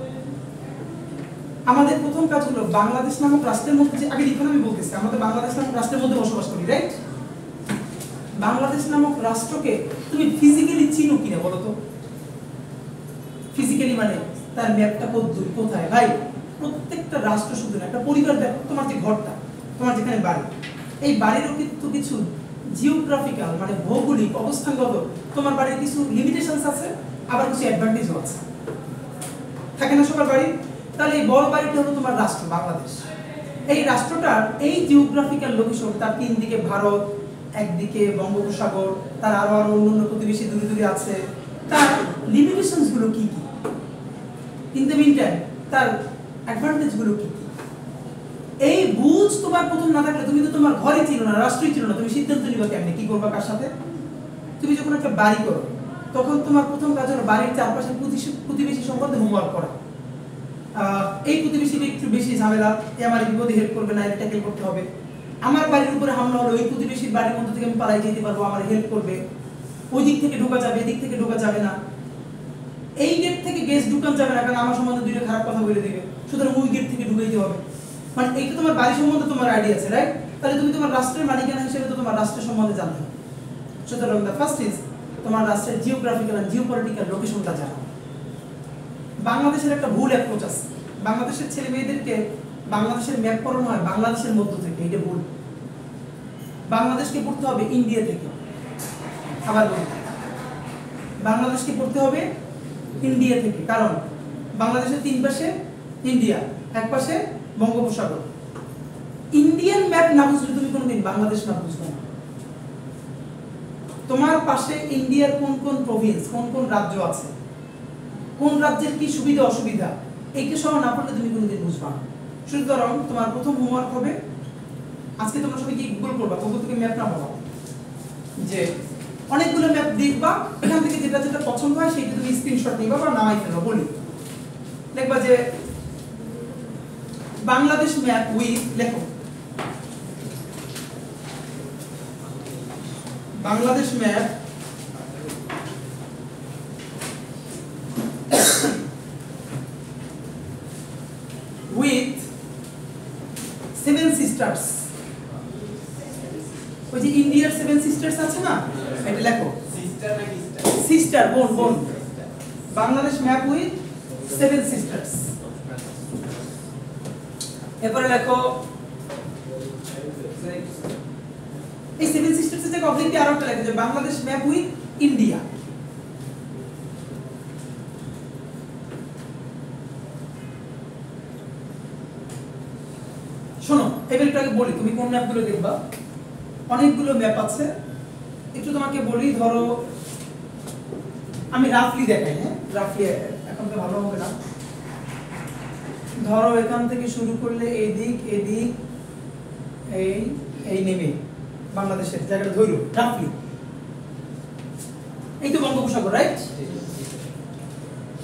A: আমাদের প্রথম কাজ হলো বাংলাদেশ নামক রাষ্ট্রের মধ্যে, যে আগে লিখুন আমি বলতেছি, আমাদের বাংলাদেশ নামক রাষ্ট্রের মধ্যে বসবাস করি, রাইট? বাংলাদেশ নামক রাষ্ট্রকে তুমি ফিজিক্যালি চিনো কিনা বলো তো? ফিজিক্যালি মানে তার ম্যাপটা কোথায়? ভাই প্রত্যেকটা রাষ্ট্র শুধু না, একটা পরিবার দেখো, তোমার যে ঘরটা, তোমার যেখানে বাড়ি, এই বাড়িরও কিন্তু কিছু জিওগ্রাফিক্যাল মানে ভৌগোলিক অবস্থানগত তোমার বাড়ির কিছু লিমিটেশনস আছে, আবার কিছু অ্যাডভান্টেজও আছে, থাকে না সবার বাড়ি? তাহলে এই বড় বাড়িটা হলো তোমার রাষ্ট্র বাংলাদেশ। এই রাষ্ট্রটার এই জিওগ্রাফিক্যাল লোকেশন, তার 3 দিকে ভারত, একদিকে বঙ্গোপসাগর, তার আরো অন্যান্য প্রতিবেশী দূরে দূরে আছে, তার লিমিটেশনস গুলো কি কি, ইন দ্য মিন টাইম তার অ্যাডভান্টেজ গুলো কি কি, এই বুঝ তোমার প্রথম না থাকলে তুমি তো তোমার ঘরে ছিল না, রাষ্ট্রই ছিল না, তুমি সিদ্ধান্ত নিবা কেমনে কি করবা কার সাথে? তুমি যখন একটা বাড়ি করো তখন তোমার প্রথম কাজ হলো বাড়ির চারপাশে প্রতিবেশী সম্বন্ধে হোমওয়ার্ক করা। এই প্রতিবেশীটা একটু বেশি ঝামেলা, এ আমার বিপদে হেল্প করবে না, এটা ট্যাকেল করতে হবে। আমার বাড়ির উপরে হামলা হলো, ওই প্রতিবেশীর বাড়ির মধ্যে থেকে আমি পালাই যেতে পারবো, আমার হেল্প করবে। ওই দিক থেকে ঢোকা যাবে, এদিক থেকে ঢোকা যাবে না, এই গেট থেকে গেস্ট ঢুকান যাবে না, কারণ আমার সম্বন্ধে দুইটা খারাপ কথা বলে দিবে, সুতরাং ওই গেট থেকে ঢুকাইতে হবে। মানে এইটা তোমার বাড়ি সম্বন্ধে তোমার আইডিয়া আছে, রাইট? তাহলে তুমি তোমার রাষ্ট্রের মালিকানা হিসেবে তো তোমার রাষ্ট্রের সম্বন্ধে জানতে হবে। সুতরাং দ্য ফার্স্ট ইজ তোমার রাষ্ট্রের জিওগ্রাফিক্যাল এন্ড জিওপলিটিক্যাল লোকেশনটা জানা। বাংলাদেশের একটা ভুল অ্যাপ্রোচ আছে, বাংলাদেশের ছেলে মেয়েদেরকে বাংলাদেশের ম্যাপ পড়ানো হয় বাংলাদেশের মধ্য থেকে, এটা ভুল। বাংলাদেশকে পড়তে হবে ইন্ডিয়া থেকে। আবার বলি, বাংলাদেশকে পড়তে হবে ইন্ডিয়া থেকে, কারণ বাংলাদেশের 3 পাশে ইন্ডিয়া, এক পাশে বঙ্গোপসাগর। ইন্ডিয়ান ম্যাপ না বুঝলে তুমি কোনোদিন বাংলাদেশ না বুঝবে না। তোমার পাশে ইন্ডিয়ার কোন কোন প্রভিন্স, কোন কোন রাজ্য আছে, কোন রাজ্যের কি সুবিধা অসুবিধা, এইটা সহ না পড়লে তুমি কোনোদিন বুঝবা না। সুতরাং তোমার প্রথম হোমওয়ার্ক হবে, আজকে তোমরা সবাই কি গুগল করবা, গুগল থেকে ম্যাপ না পাবা, যে অনেকগুলো ম্যাপ দেখবা, এখান থেকে যেটা যেটা পছন্দ হয় সেইটা তুমি স্ক্রিনশট নিবা বা নামাই ফেলবা। বলি দেখবা যে বাংলাদেশ ম্যাপ উইথ, লেখো বাংলাদেশ ম্যাপ উইথ 7 সিস্টার্স। ওই যে ইন্ডিয়ার 7 সিস্টার্স আছে না, এটা লেখো, সিস্টার নাকি সিস্টার, বোন বোন। Bangladesh map with 7 sisters. এরপরে লেখো এই 7 সিস্টার্স এর জায়গায় অবজেক্টে আরো একটা লেখো যে বাংলাদেশ ম্যাপ উইথ ইন্ডিয়া। শোনো, এবার একটু আগে বলি তুমি কোন ম্যাপগুলো দেখবা। অনেকগুলো ম্যাপ আছে, একটু তোমাকে বলি। ধরো আমি রাফলি দেখাই, হ্যাঁ রাফলি, এখন তো ভালো হবে না। ধরো এখান থেকে শুরু করলে এদিক এদিক এই এই নেমে বাংলাদেশের জায়গাটা ধরো রাফলি, এই তো বঙ্গোপসাগর, রাইট?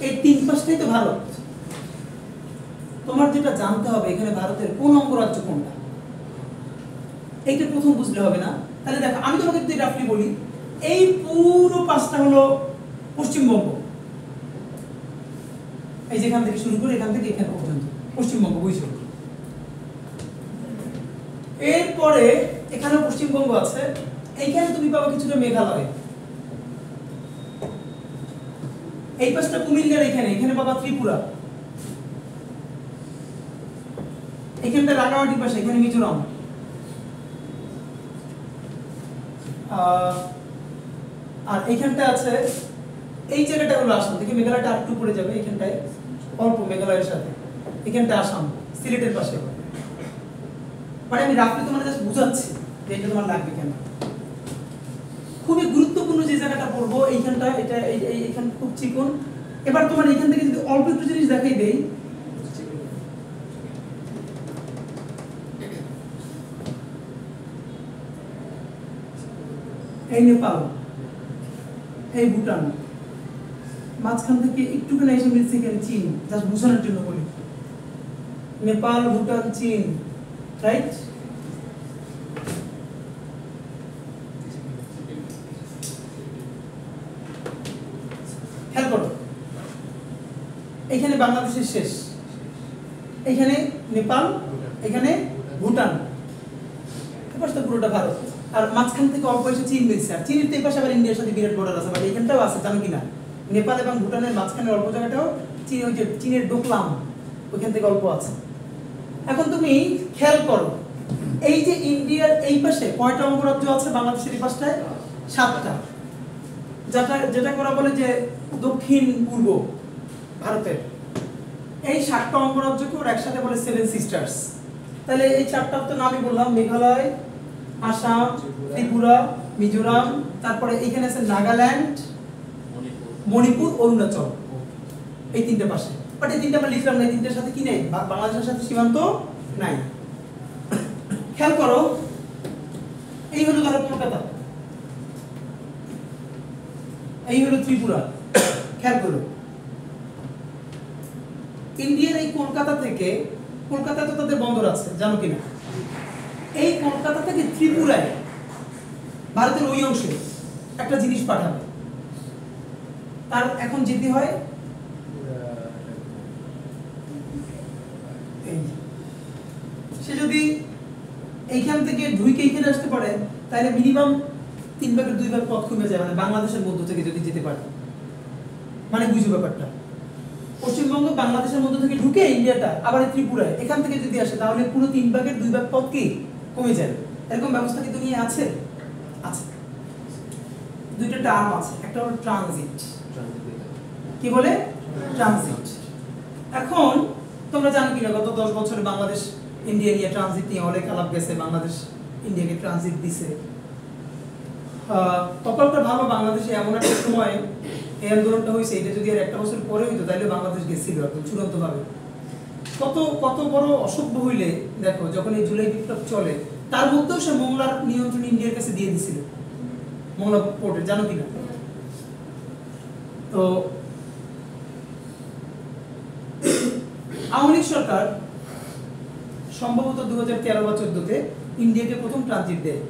A: এই 3 পাশটাই তো ভারত। তোমার যেটা জানতে হবে এখানে ভারতের কোন অঙ্গরাজ্য কোনটা, এইটা প্রথম বুঝলে হবে না। তাহলে দেখো আমি তোমাকে যদি রাফলি বলি, এই পুরো পাশটা হলো পশ্চিমবঙ্গ, এই যেখান থেকে শুরু করে এখান থেকে এখানে পর্যন্ত পশ্চিমবঙ্গ, বুঝছো? এরপরে এখানে পশ্চিমবঙ্গ আছে, এইখানে তুমি পাবে কিছুটা মেঘালয়, এই পাশটা কুমিল্লার, এখানে এখানে পাবা ত্রিপুরা, এখানটা রাঙামাটির পাশে, এখানে মিজোরাম। আর এইখানটা আছে, এই জায়গাটা হলো আসাম থেকে মেঘালয়টা আর একটু পড়ে যাবে, এখানটায় অল্প মেঘালয়ের সাথে, এখানটা আসাম সিলেটের পাশে। মানে আমি রাখলে তোমার জাস্ট বুঝাচ্ছি যে এটা তোমার লাগবে কেন। খুবই গুরুত্বপূর্ণ যে জায়গাটা পড়বো এইখানটা, এটা এইখান খুব চিকন। এবার তোমার এখান থেকে যদি অল্প একটু জিনিস দেখাই দেই, এই নেপাল, এই ভুটান, মাঝখান থেকে একটুখানি এসে মিলছে এখানে চীন, জাস্ট বোঝানোর জন্য বলি। নেপাল, ভুটান, চীন, রাইট? খেয়াল করো, এখানে বাংলাদেশের শেষ, এখানে নেপাল, এখানে ভুটান, এবার তো পুরোটা ভারত। আর মাঝখান থেকে অল্প এসে চীন মিলছে, আর চীনের তো এই পাশে আবার ইন্ডিয়ার সাথে বিরাট বর্ডার আছে, বাট এখানটাও আছে, জানো কিনা? নেপাল এবং ভুটানের মাঝখানে অল্প জায়গাটাও চীন, ওই যে চীনের ডোকলাম, ওইখান থেকে অল্প আছে। এখন তুমি খেয়াল করো, এই যে ইন্ডিয়ার এই পাশে কয়টা অঙ্গরাজ্য আছে বাংলাদেশের এই পাশটায়? 7টা, যেটা করা বলে যে দক্ষিণ পূর্ব ভারতের। এই 7টা অঙ্গরাজ্যকে ওরা একসাথে বলে 7 সিস্টার্স। তাহলে এই 4টার তো নামই বললাম, মেঘালয়, আসাম, ত্রিপুরা, মিজোরাম, তারপরে এখানে আছে নাগাল্যান্ড, মণিপুর, অরুণাচল, এই 3টে পাশে। বাট এই 3টে আমরা লিখলাম না, এই 3টার সাথে কি নেই, বাংলাদেশের সাথে সীমান্ত নাই। খেয়াল করো, এই হলো ধরো কলকাতা, এই হলো ত্রিপুরা। খেয়াল করো, ইন্ডিয়ার এই কলকাতা থেকে, কলকাতা তো তাদের বন্দর আছে, জানো কিনা? এই কলকাতা থেকে ত্রিপুরায়, ভারতের ওই অংশে একটা জিনিস পাঠাবে, তার এখন যেতে হয় সে যদি এইখান থেকে ঢুকে এইখানে আসতে পারে, তাহলে মিনিমাম 3 ভাগের 2 ভাগ পথ কমে যায়, মানে বাংলাদেশের মধ্য থেকে যদি যেতে পারে। মানে বুঝো ব্যাপারটা, পশ্চিমবঙ্গ বাংলাদেশের মধ্য থেকে ঢুকে ইন্ডিয়াটা আবার ত্রিপুরায়, এখান থেকে যদি আসে তাহলে পুরো 3 ভাগের 2 ভাগ পথ কি কমে যায়। এরকম ব্যবস্থা কি দুনিয়ায় আছে? আছে। 2টা টার্ম আছে, একটা হলো ট্রানজিট। কি বলে? ট্রানজিট। এখন তোমরা জানো কিনা গত 10 বছরে বাংলাদেশ ইন্ডিয়া নিয়ে ট্রানজিট নিয়ে অনেক আলাপ গেছে, বাংলাদেশ ইন্ডিয়াকে ট্রানজিট দিছে। কপালটা ভালো, বাংলাদেশে এমন একটা সময় এই আন্দোলনটা হয়েছে, এটা যদি আর একটা বছর পরে হইতো তাহলে বাংলাদেশ গেছিল একদম চূড়ান্ত ভাবে। কত বড় অসভ্য হইলে দেখো, যখন এই জুলাই বিপ্লব চলে তার মধ্যেও সে মোংলার নিয়ন্ত্রণ ইন্ডিয়ার কাছে দিয়ে দিছিল, মোংলা পোর্টে, জানো কিনা? তো আওয়ামী লীগ সরকার সম্ভবত 2013 বা 14-তে ইন্ডিয়াকে প্রথম ট্রানজিট দেয়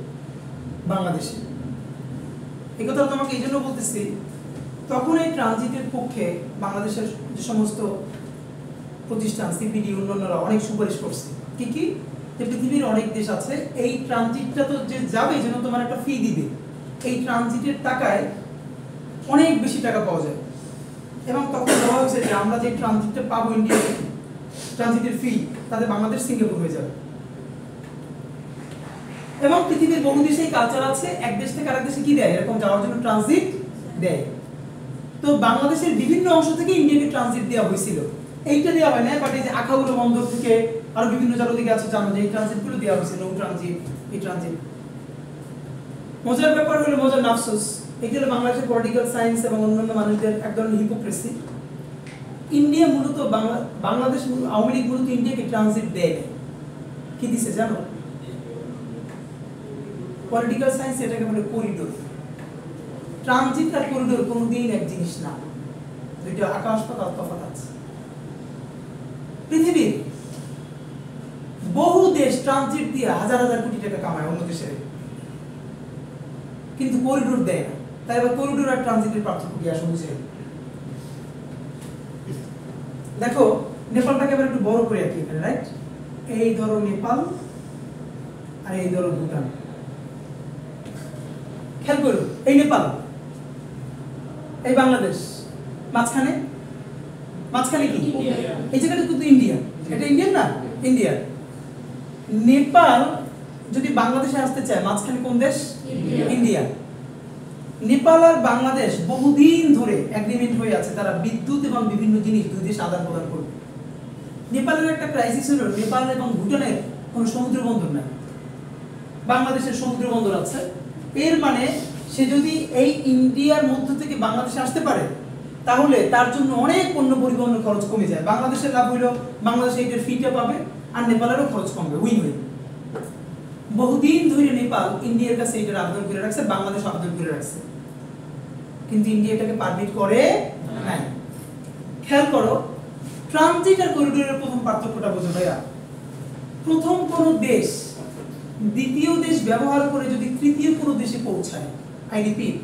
A: বাংলাদেশে। এই কথা তোমাকে এই জন্য বলতেছি, তখন এই ট্রানজিটের পক্ষে বাংলাদেশের যে সমস্ত প্রতিষ্ঠান, সিপিডি, অন্যান্যরা অনেক সুপারিশ করছে। কি কি? যে পৃথিবীর অনেক দেশ আছে, এই ট্রানজিটটা তো যে যাবে এই জন্য তোমার একটা ফি দিবে, এই ট্রানজিটের টাকায় অনেক বেশি টাকা পাওয়া যায়। এবং তখন বলা হয়েছে যে আমরা যে ট্রানজিটটা পাবো, ইন্ডিয়া ট্রানজিটের ফি, তাতে বাংলাদেশ সিঙ্গাপুর হয়ে যাবে। এবং পৃথিবীর বহু দেশেই কালচার আছে, এক দেশ থেকে আরেক দেশে কি দেয়, এরকম যাওয়ার জন্য ট্রানজিট দেয়। তো বাংলাদেশের বিভিন্ন অংশ থেকে ইন্ডিয়াকে ট্রানজিট দেওয়া হয়েছিল। এইটা দেওয়া হয় না, বাট এই যে আখাউড়া বন্দর থেকে আরো বিভিন্ন জায়গা থেকে আছে, জানো যে এই ট্রানজিটগুলো দেওয়া হয়েছিল, নৌ ট্রানজিট, এই ট্রানজিট। মজার ব্যাপার হলো, মজার আফসোস, এগুলো বাংলাদেশের পলিটিক্যাল সায়েন্স এবং অন্যান্য মানুষদের এক ধরনের হিপোক্রেসি। ইন্ডিয়া মূলত বাংলাদেশ, আওয়ামী লীগ মূলত ইন্ডিয়াকে ট্রানজিট দেয় না। কি দিছে জানো? পলিটিক্যাল সায়েন্স এটাকে বলে করিডোর। ট্রানজিট আর করিডোর কোনোদিন এক জিনিস না, দুইটা আকাশ পাতাল তফাৎ আছে। পৃথিবীর বহু দেশ ট্রানজিট দিয়ে হাজার হাজার কোটি টাকা কামায় অন্য দেশের, কিন্তু করিডোর দেয় না। তাই এবার করিডোর আর ট্রানজিটের পার্থক্য কি আসলে বুঝে? দেখো, নেপালটাকে এবার একটু বড় করে রাখি এখানে, রাইট? এই ধরো নেপাল, আর এই ধরো ভুটান। খেয়াল করো, এই নেপাল, এই বাংলাদেশ, মাঝখানে কি? এই জায়গাটা কিন্তু ইন্ডিয়া। এটা ইন্ডিয়ান না? ইন্ডিয়া। নেপাল যদি বাংলাদেশে আসতে চায় মাঝখানে কোন দেশ? ইন্ডিয়া। নেপাল আর বাংলাদেশ বহুদিন ধরে এগ্রিমেন্ট হয়ে আছে, তারা বিদ্যুৎ এবং বিভিন্ন জিনিস দুই দেশ আদান প্রদান করবে। নেপালের একটা ক্রাইসিস হলো নেপাল এবং ভুটানের কোনো সমুদ্র বন্দর নাই, বাংলাদেশের সমুদ্র বন্দর আছে। এর মানে সে যদি এই ইন্ডিয়ার মধ্য থেকে বাংলাদেশে আসতে পারে তাহলে তার জন্য অনেক পণ্য পরিবহনের খরচ কমে যায়। বাংলাদেশের লাভ হইলো বাংলাদেশ এইটার ফিটা পাবে আর নেপালেরও খরচ কমবে, উইন উইন। বহুদিন ধরে নেপাল ইন্ডিয়ার কাছে এটার আবেদন করে রাখছে, বাংলাদেশ আবেদন করে রাখছে, কিন্তু ইন্ডিয়া এটাকে পারমিট করে নাই। খেয়াল করো ট্রানজিট আর করিডোরের প্রথম পার্থক্যটা বোঝো ভাইয়া। প্রথম কোন দেশ দ্বিতীয় দেশ ব্যবহার করে যদি তৃতীয় কোন দেশে পৌঁছায়, আই রিপিট,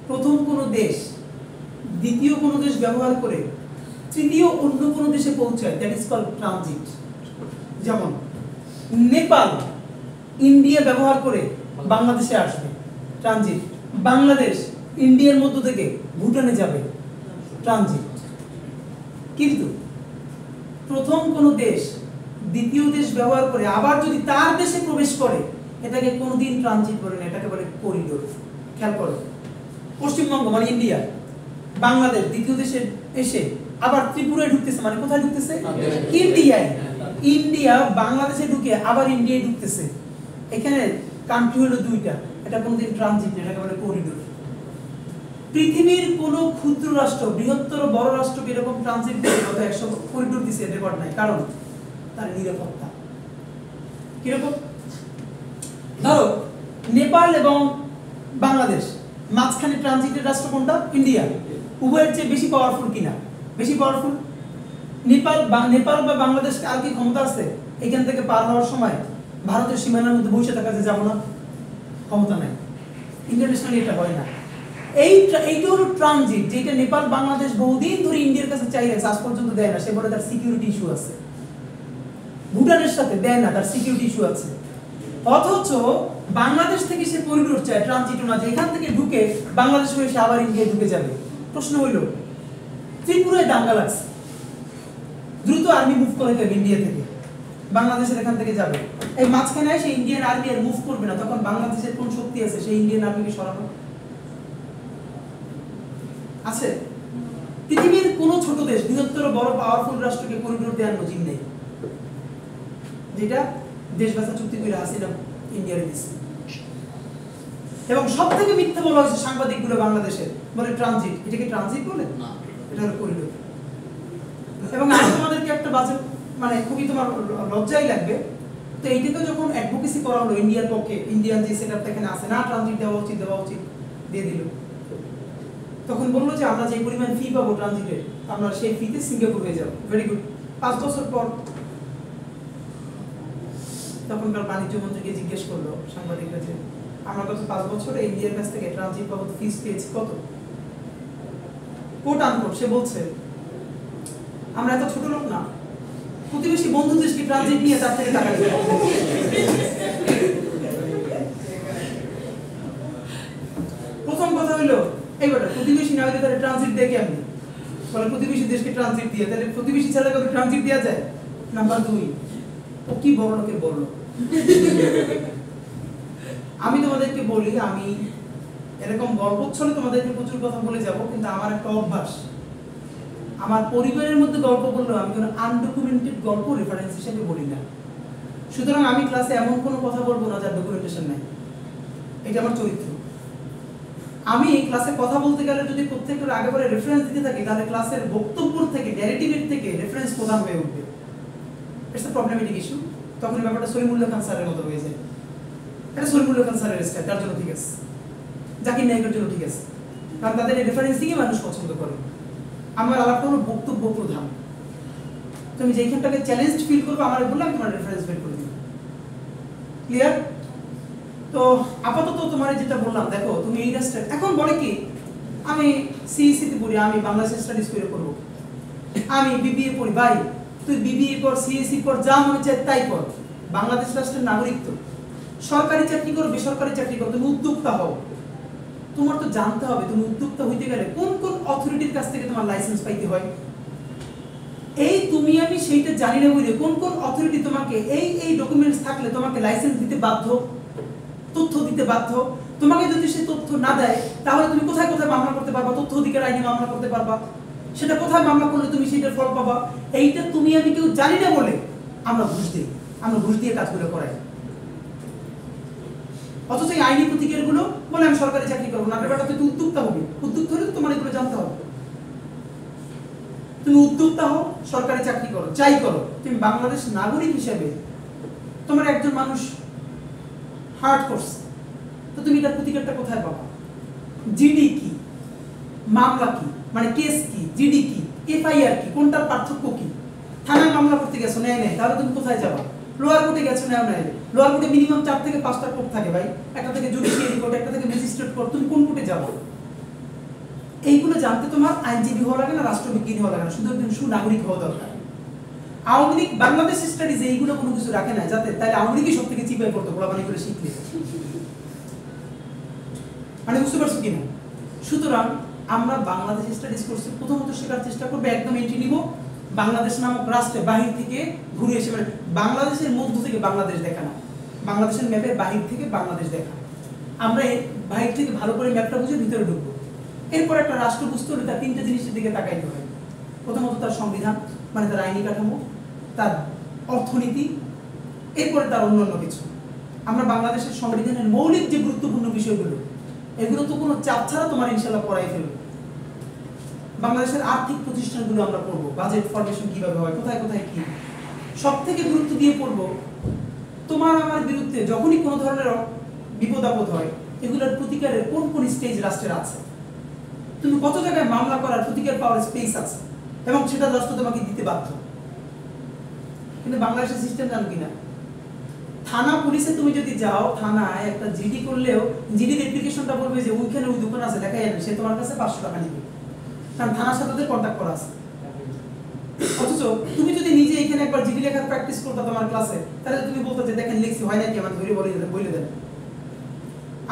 A: প্রথম কোন দেশ দ্বিতীয় কোন দেশ ব্যবহার করে তৃতীয় অন্য কোন দেশে পৌঁছায়, দ্যাট ইজ কল্ড ট্রানজিট। যেমন নেপাল ইন্ডিয়া ব্যবহার করে বাংলাদেশে আসবে, ট্রানজিট। বাংলাদেশ ইন্ডিয়ার মধ্য থেকে ভুটানে যাবে, ট্রানজিট। কিন্তু প্রথম কোন দেশ দ্বিতীয় দেশ ব্যবহার করে আবার যদি তার দেশে প্রবেশ করে এটাকে কোনোদিন ট্রানজিট বলে না, এটাকে বলে করিডোর। খেয়াল করো, পশ্চিমবঙ্গ মানে ইন্ডিয়া, বাংলাদেশ দ্বিতীয় দেশে এসে আবার ত্রিপুরায় ঢুকতেছে, মানে কোথায় ঢুকতেছে? ইন্ডিয়ায়। ইন্ডিয়া বাংলাদেশে ঢুকে আবার ইন্ডিয়ায় ঢুকতেছে, এখানে কান্ট্রি হলো দুইটা, এটা কোনোদিন ট্রানজিট না, এটাকে বলে করিডোর। পৃথিবীর কোন ক্ষুদ্র রাষ্ট্র বৃহত্তর বড় রাষ্ট্রকে এরকম ট্রানজিট দিয়ে গত 100 করিডোর দিছে রেকর্ড নাই, কারণ তার নিরাপত্তা। কিরকম? ধরো নেপাল এবং বাংলাদেশ মাঝখানে ট্রানজিটের রাষ্ট্র কোনটা? ইন্ডিয়া। উভয়ের চেয়ে বেশি পাওয়ারফুল কিনা? বেশি পাওয়ারফুল। নেপাল বা বাংলাদেশ আর কি ক্ষমতা আছে এখান থেকে পার হওয়ার সময় ভারতের সীমানার মধ্যে বসে থাকা যে যাবো না? ক্ষমতা নাই। ইন্টারন্যাশনালি এটা হয় না। এইটা হলো ট্রানজিট, যেটা নেপাল বাংলাদেশ বহুদিন ধরে ইন্ডিয়ার কাছে চাই আছে, আজ পর্যন্ত দেয় না। সে বলে তার সিকিউরিটি ইস্যু আছে। ভুটানের সাথে দেয় না, তার সিকিউরিটি ইস্যু আছে। অথচ বাংলাদেশ থেকে সে করিডোর চায়, ট্রানজিটও না, যে এখান থেকে ঢুকে বাংলাদেশ হয়ে সে আবার ইন্ডিয়ায় ঢুকে যাবে। প্রশ্ন হইল ত্রিপুরায় দাঙ্গা লাগছে, দ্রুত আর্মি মুভ করে দেবে ইন্ডিয়া থেকে, বাংলাদেশের এখান থেকে যাবে। এই মাঝখানে সে ইন্ডিয়ান আর্মি আর মুভ করবে না, তখন বাংলাদেশের কোন শক্তি আছে সেই ইন্ডিয়ান আর্মিকে সরানো? আছে? পৃথিবীর কোন ছোট দেশ বৃহত্তর বড় পাওয়ারফুল রাষ্ট্রকে করিডোর দেওয়ার নজির নেই, যেটা দেশ বাঁচা চুক্তি করে হাসিনা ইন্ডিয়ারে দিচ্ছে। এবং সব থেকে মিথ্যা বলা হয়েছে সাংবাদিকগুলো বাংলাদেশের, বলে ট্রানজিট। এটাকে ট্রানজিট বলে না, এটা হলো করিডোর। এবং আমি তোমাদেরকে একটা বাজে, মানে খুবই তোমার লজ্জাই লাগবে, তো এইটাকে যখন অ্যাডভোকেসি করা হলো ইন্ডিয়ার পক্ষে, ইন্ডিয়ান যে সেটআপটা এখানে আছে, না ট্রানজিট দেওয়া উচিত দিয়ে দিল, তখন বললো যে আমরা যে পরিমাণ ফি পাবো ট্রানজিটের, আমরা সেই ফিতে সিঙ্গাপুর হয়ে যাবো। Very good. 5 বছর পর তখনকার বাণিজ্য মন্ত্রীকে জিজ্ঞেস করলো সাংবাদিকরা যে আমরা গত 5 বছরে ইন্ডিয়ার কাছ থেকে ট্রানজিট বাবদ ফিস পেয়েছি কত? কোট আনকোট সে বলছে আমরা এত ছোট লোক না, প্রতিবেশী বন্ধু দেশকে ট্রানজিট নিয়ে তার থেকে টাকা দিই। প্রথম কথা হলো এইবারে প্রতিবেশী না হলে তাহলে ট্রানজিট দেয় কেমনি? বলে প্রতিবেশী দেশকে ট্রানজিট দিয়ে, তাহলে প্রতিবেশী ছাড়া কাউকে ট্রানজিট দেওয়া যায়? নাম্বার 2, ও কি বড় লোকের বড় লোক। আমি তোমাদেরকে বলি, আমি এরকম গল্পচ্ছলে তোমাদেরকে প্রচুর কথা বলে যাব, কিন্তু আমার একটা অভ্যাস, আমার পরিবারের মধ্যে গল্প বললেও আমি কোনো আনডকুমেন্টেড গল্প রেফারেন্স হিসেবে বলি না। সুতরাং আমি ক্লাসে এমন কোনো কথা বলবো না যার ডকুমেন্টেশন নাই, এটা আমার চরিত্র। আমি ক্লাসে কথা বলতে গেলে যদি প্রত্যেকটা আগে পরে রেফারেন্স দিতে থাকি তাহলে ক্লাসের বক্তব্য থেকে, ন্যারেটিভের থেকে রেফারেন্স প্রধান হয়ে উঠবে। It's a problematic issue. তখন ব্যাপারটা সলিমুল্লাহ খান স্যারের মতো হয়ে যায়। এটা সলিমুল্লাহ খান স্যারের স্টাইল, তার জন্য ঠিক আছে, জাকির নায়কের জন্য ঠিক আছে, কারণ তাদের এই রেফারেন্সিংই মানুষ পছন্দ করে। আমার আলাপটা হলো বক্তব্য প্রধান। তুমি যেখানটাকে চ্যালেঞ্জ ফিল করবে আমার বললে আমি তোমার রেফারেন্স বের করে দিব। ক্লিয়ার? তো আপাতত তোমার যেটা বললাম, দেখো তুমি এই রাস্তা এখন বলে কি আমি সিইসি তে পড়ি, আমি বাংলাদেশ স্টাডিজ করে করব, আমি বিবিএ পড়ি। ভাই তুই বিবিএ পড়, সিইসি পড়, যা মনে চায় তাই পড়, বাংলাদেশ রাষ্ট্রের নাগরিক তো। সরকারি চাকরি করো, বেসরকারি চাকরি করো, তুমি উদ্যোক্তা হও। তোমার তো জানতে হবে তুমি উদ্যোক্তা হইতে গেলে কোন কোন অথরিটির কাছ থেকে তোমার লাইসেন্স পাইতে হয়। এই তুমি আমি সেইটা জানি না বলে কোন কোন অথরিটি তোমাকে এই ডকুমেন্টস থাকলে তোমাকে লাইসেন্স দিতে বাধ্য, তথ্য দিতে বাধ্য। তোমাকে যদি সেই তথ্য না দেয় তাহলে তুমি কোথায় কোথায় মামলা করতে পারবা, তথ্য অধিকার আইনে মামলা করতে পারবা, সেটা কোথায় মামলা করলে তুমি সেটার ফল পাবা। এইটা তুমি আমি কেউ জানি না বলে আমরা ঘুষ দিই, আমরা ঘুষ দিয়ে কাজগুলো করাই। অথচ এই আইনি প্রতিকার গুলো বলে আমি সরকারি চাকরি করবো না, ব্যাপারটা তুই উদ্যোক্তা হবি, উদ্যোক্তা হলে তো তোমার এগুলো জানতে হবে। তুমি উদ্যোক্তা হও, সরকারি চাকরি করো, যাই করো, তুমি বাংলাদেশ নাগরিক হিসেবে তোমার একজন মানুষ হার্ট করছে, তো তুমি এটার প্রতিকারটা কোথায় পাবা? জিডি কি, মামলা কি, মানে কেস কি, জিডি কি, এফআইআর কি, কোনটার পার্থক্য কি? থানায় মামলা করতে গেছো, নেয় নেই, তাহলে তুমি কোথায় যাবা? লোয়ার কোর্টে গেছো, নেয় নেয়, লোয়ার কোর্টে মিনিমাম 4 থেকে 5টা কোর্ট থাকে ভাই, একটা থেকে জুডিশিয়ারি কোর্ট, একটা থেকে ম্যাজিস্ট্রেট কোর্ট, তুমি কোন কোর্টে যাবা? এইগুলো জানতে তোমার আইনজীবী হওয়া লাগে না, রাষ্ট্রবিজ্ঞানী হওয়া লাগে না, শুধু একজন সুনাগরিক হওয়া দরকার। আওয়ামী লীগ বাংলাদেশ স্টাডিজ এইগুলো কোনো কিছু রাখে না, যাতে তাহলে আওয়ামী লীগই সব থেকে চিপাই পড়তো গোলাবানি করে শিখলে, মানে বুঝতে পারছো কিনা? সুতরাং আমরা বাংলাদেশ স্টাডিজ কোর্সে প্রথমত শেখার চেষ্টা করবো, একদম এন্ট্রি নিব বাংলাদেশ নামক রাষ্ট্রে বাহির থেকে ঘুরে এসে, মানে বাংলাদেশের মধ্য থেকে বাংলাদেশ দেখা না, বাংলাদেশের ম্যাপের বাহির থেকে বাংলাদেশ দেখা। আমরা বাহির থেকে ভালো করে ম্যাপটা বুঝে ভিতরে ঢুকবো। এরপর একটা রাষ্ট্র বুঝতে হলে তার 3টে জিনিসের দিকে তাকাইতে হয়। প্রথমত তার সংবিধান, মানে তার আইনি কাঠামো, তার অর্থনীতি, এরপরে তার অন্যান্য কিছু। আমরা বাংলাদেশের সংবিধানের মৌলিক যে গুরুত্বপূর্ণ বিষয়গুলো, এগুলো তো কোনো চাপ ছাড়া তোমার ইনশাআল্লাহ পড়াই ফেলবে। বাংলাদেশের আর্থিক প্রতিষ্ঠানগুলো আমরা পড়বো, বাজেট ফরমেশন কিভাবে হয়, কোথায় কোথায় কি, সব থেকে গুরুত্ব দিয়ে পড়বো তোমার আমার বিরুদ্ধে যখনই কোনো ধরনের বিপদ আপদ হয় এগুলোর প্রতিকারের কোন কোন স্টেজ রাষ্ট্রের আছে, তুমি কত জায়গায় মামলা করার প্রতিকার পাওয়ার স্পেস আছে, এবং সেটা রাষ্ট্র তোমাকে দিতে বাধ্য। কিন্তু বাংলাদেশের সিস্টেম জানো কিনা, থানা পুলিশে তুমি যদি যাও, থানায় একটা জিডি করলেও জিডির অ্যাপ্লিকেশনটা বলবে যে ওইখানে ওই দোকান আছে, দেখাই যাবে, সে তোমার কাছে 500 টাকা নিবে, কারণ থানার সাথে ওদের কন্ট্যাক্ট করা আছে। অথচ তুমি যদি নিজে এখানে একবার জিডি লেখার প্র্যাকটিস করতে তোমার ক্লাসে, তাহলে তুমি বলতে যে দেখেন লিখছি হয় নাকি, আমার ধরে বলে দেন।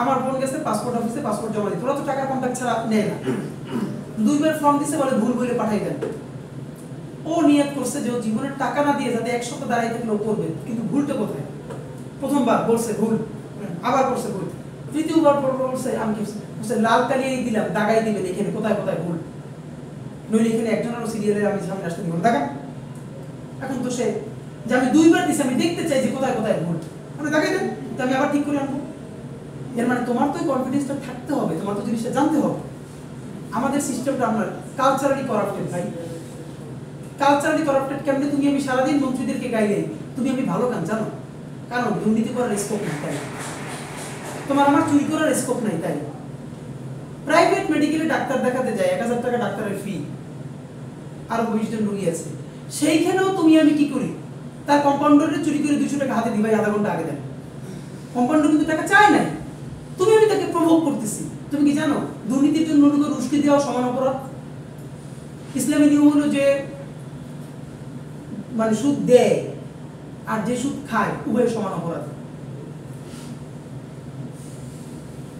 A: আমার বোন গেছে পাসপোর্ট অফিসে, পাসপোর্ট জমা দিতে, ওরা তো টাকার কন্ট্যাক্ট ছাড়া নেয় না, 2বার ফর্ম দিছে, বলে ভুল বলে পাঠাই দেন। ও নিয়ত করছে যে ও জীবনের টাকা না দিয়ে যাতে 1 সপ্তাহ দাঁড়াই থাকলে ও করবে, কিন্তু ভুলটা কোথায়? প্রথমবার বলছে ভুল, আবার করছে ভুল, তৃতীয়বার বলছে আমি কি বলছে লাল কালিয়ে দিলাম, দাগাই দিবেন এখানে কোথায় কোথায় ভুল, নইলে এখানে একজনের সিরিয়ালের আমি সামনে আসতে দিব দাগা। এখন তো সে যে আমি 2বার দিছি, আমি দেখতে চাই যে কোথায় কোথায় ভুল, আমি দাগাই দেন, তো আমি আবার ঠিক করে আনবো। এর মানে তোমার তো কনফিডেন্সটা থাকতে হবে, তোমার তো জিনিসটা জানতে হবে। আমাদের সিস্টেমটা আমরা কালচারালি করাপ্টেড ভাই, কালচারালি করাপ্টেড। কেমনে তুমি আমি সারাদিন মন্ত্রীদেরকে গাইলে তুমি আমি ভালো গান জানো, কারণ দুর্নীতি করার স্কোপ নাই, তাই তোমার আমার চুরি করার স্কোপ নাই। তাই প্রাইভেট মেডিকেলে ডাক্তার দেখাতে যায় 1000 টাকা ডাক্তারের ফি, আর 20 জন রোগী আছে, সেইখানেও তুমি আমি কি করি, তার কম্পাউন্ডারে চুরি করে 200 টাকা হাতে দিবাই, আধা ঘন্টা আগে দেন। কম্পাউন্ডার কিন্তু টাকা চায় নাই, তুমি আমি তাকে প্রভোগ করতেছি। তুমি কি জানো দুর্নীতির জন্য লোকের উস্কে দেওয়া সমান অপরাধ? ইসলামী নিয়ম হলো যে মানে সুদ দেয় আর যে সুদ খায় উভয় সমান অপরাধ।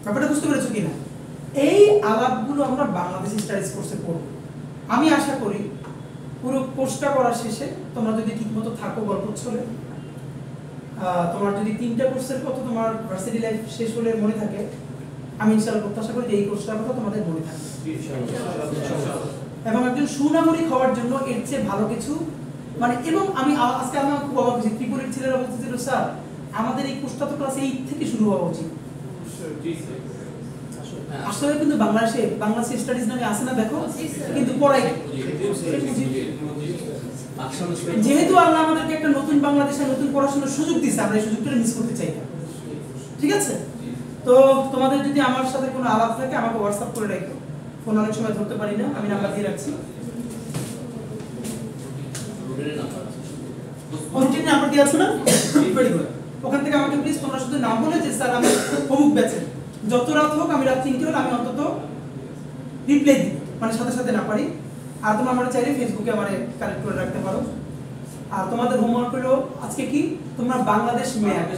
A: ব্যাপারটা বুঝতে পেরেছো কিনা? এই আলাপগুলো আমরা বাংলাদেশ স্টাডিজ কোর্সে পড়ব। আমি আশা করি পুরো কোর্সটা করার শেষে তোমরা যদি ঠিকমতো থাকো, গল্প চলে, তোমার যদি 3টা কোর্সের কথা তোমার ভার্সিটি লাইফ শেষ হলে মনে থাকে, আমি ইনশাআল্লাহ প্রত্যাশা করি যে এই কোর্সটার কথা তোমাদের মনে থাকবে, এবং একজন সুনাগরিক হওয়ার জন্য এর চেয়ে ভালো কিছু মানে। এবং আমি আজকে আমি খুব অবাক হয়েছি, ত্রিপুরের ছেলেরা বলতেছিল স্যার আমাদের এই কোর্সটা তো ক্লাস 8 থেকে শুরু হওয়া উচিত। আসলে কিন্তু বাংলাদেশে স্টাডিজ নামে আসে না, দেখো কিন্তু পড়াই। যেহেতু আল্লাহ আমাদেরকে একটা নতুন বাংলাদেশে নতুন পড়াশোনার সুযোগ দিচ্ছে, আমরা এই সুযোগটা মিস করতে চাই না। ঠিক আছে, তো তোমাদের যদি আমার সাথে কোনো আলাপ থাকে আমাকে হোয়াটসঅ্যাপ করে রাখো, ফোন অনেক সময় ধরতে পারি না, আমি নাম্বার দিয়ে রাখছি, কন্টিনিউ নাম্বার দিয়ে আছো না? Very good. ওখান থেকে আমাকে প্লিজ তোমরা শুধু নাম বলে যে স্যার আমি অমুক ব্যাচে, যত রাত হোক, আমি রাত 3টে হলে আমি অন্তত রিপ্লাই দিই, মানে সাথে সাথে না পারি। আর তোমরা আমার চাইলে ফেসবুকে আমার কানেক্ট করে রাখতে পারো। আর তোমাদের হোমওয়ার্ক হলো আজকে কি, তোমরা বাংলাদেশ ম্যাপ,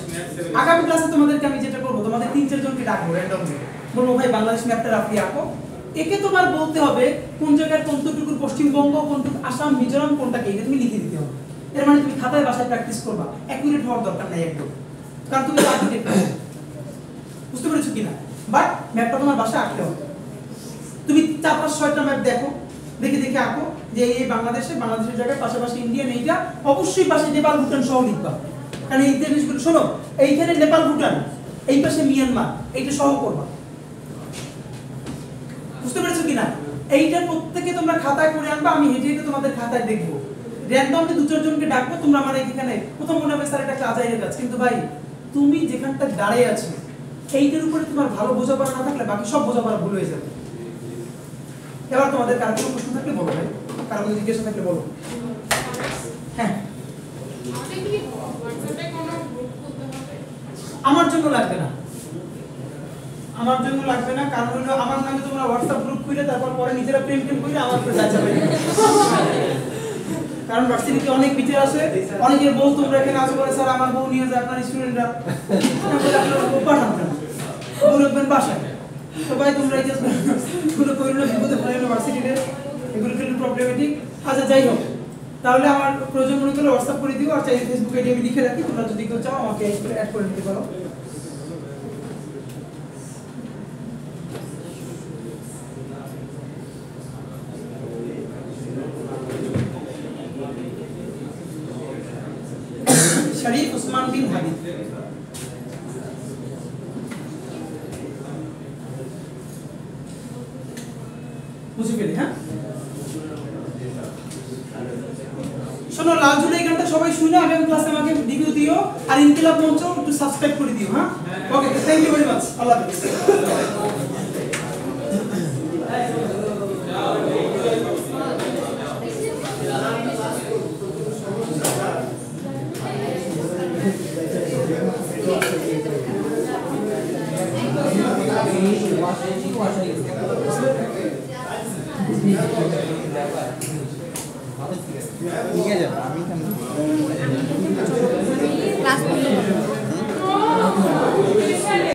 A: আগামী ক্লাসে তোমাদেরকে আমি যেটা করবো, তোমাদের 3-4 জনকে ডাকবো র্যান্ডমলি, বলবো ভাই বাংলাদেশ ম্যাপটা আপনি আঁকো, একে তোমার বলতে হবে কোন জায়গায় কোনটুকু পশ্চিমবঙ্গ, কোনটুকু আসাম, মিজোরাম, কোনটা কি, এটা তুমি লিখে দিতে হবে। এর মানে তুমি খাতায় বাসায় প্র্যাকটিস করবা, অ্যাকুরেট হওয়ার দরকার নাই একদম, কারণ তুমি আর্কিটেক্ট। বুঝতে পেরেছো কিনা? বাট ম্যাপটা তোমার বাসায় আঁকতে হবে। তুমি 4-5-6টা ম্যাপ দেখো, দেখে দেখে আঁকো যে এই বাংলাদেশের জায়গায় পাশাপাশি ইন্ডিয়ান, এইটা অবশ্যই পাশে নেপাল ভুটান সহ লিখবা, কারণ এই জিনিসগুলো শোনো, এইখানে নেপাল ভুটান, এই পাশে মিয়ানমার, এইটা সহ করবা। বুঝতে পেরেছো কিনা? এইটা প্রত্যেকে তোমরা খাতায় করে আনবা, আমি হেঁটে হেঁটে তোমাদের খাতায় দেখবো, র্যান্ডমলি 2-4 জনকে ডাকবো, তোমরা আমার এইখানে প্রথম মনে হবে স্যার এটা একটা আজাইরের কাজ, কিন্তু ভাই তুমি যেখানটা দাঁড়িয়ে আছো এইটার উপরে তোমার ভালো বোঝাপড়া না থাকলে বাকি সব বোঝাপড়া ভুল হয়ে যাবে। এবার তোমাদের কারো কোনো প্রশ্ন থাকলে বলো ভাই, কারো কোনো জিজ্ঞাসা থাকলে বলো। হ্যাঁ, আমার জন্য লাগবে না, আমার জন্য লাগবে না, কারণ হলো আমার নামে তোমরা হোয়াটসঅ্যাপ গ্রুপ খুলে তারপর পরে নিজেরা প্রেম করে আমার উপরে যাচাবে। কারণ ভার্সিটিতে অনেক টিচার আছে, অনেকের বউ তোমরা এখানে আসো বলে স্যার আমার বউ নিয়ে যায় আপনার স্টুডেন্টরা, পাঠান কেন, বউ রাখবেন বাসায়। তো ভাই তোমরা এই যে এগুলো করলো বিপদে ফেলে ইউনিভার্সিটিতে, এগুলো কিন্তু প্রবলেমেটিক। আচ্ছা যাই হোক, তাহলে আমার প্রয়োজন মনে করলে হোয়াটসঅ্যাপ করে দিও, আর চাইলে ফেসবুকে আইডি আমি লিখে রাখি, তোমরা যদি কেউ চাও আমাকে অ্যাড করে নিতে পারো। শরীফ উসমান বিন হাবিব। বুঝে গেলে? হ্যাঁ, শোনো, লাল ঝুলে এই গানটা সবাই শুনে আগামী ক্লাসে আমাকে রিভিউ দিও, আর ইনকিলাব মঞ্চ একটু সাবস্ক্রাইব করে দিও। হ্যাঁ, ওকে, থ্যাংক ইউ ভেরি মাচ, আল্লাহ হাফেজ।
B: ঠিক আছে, আমি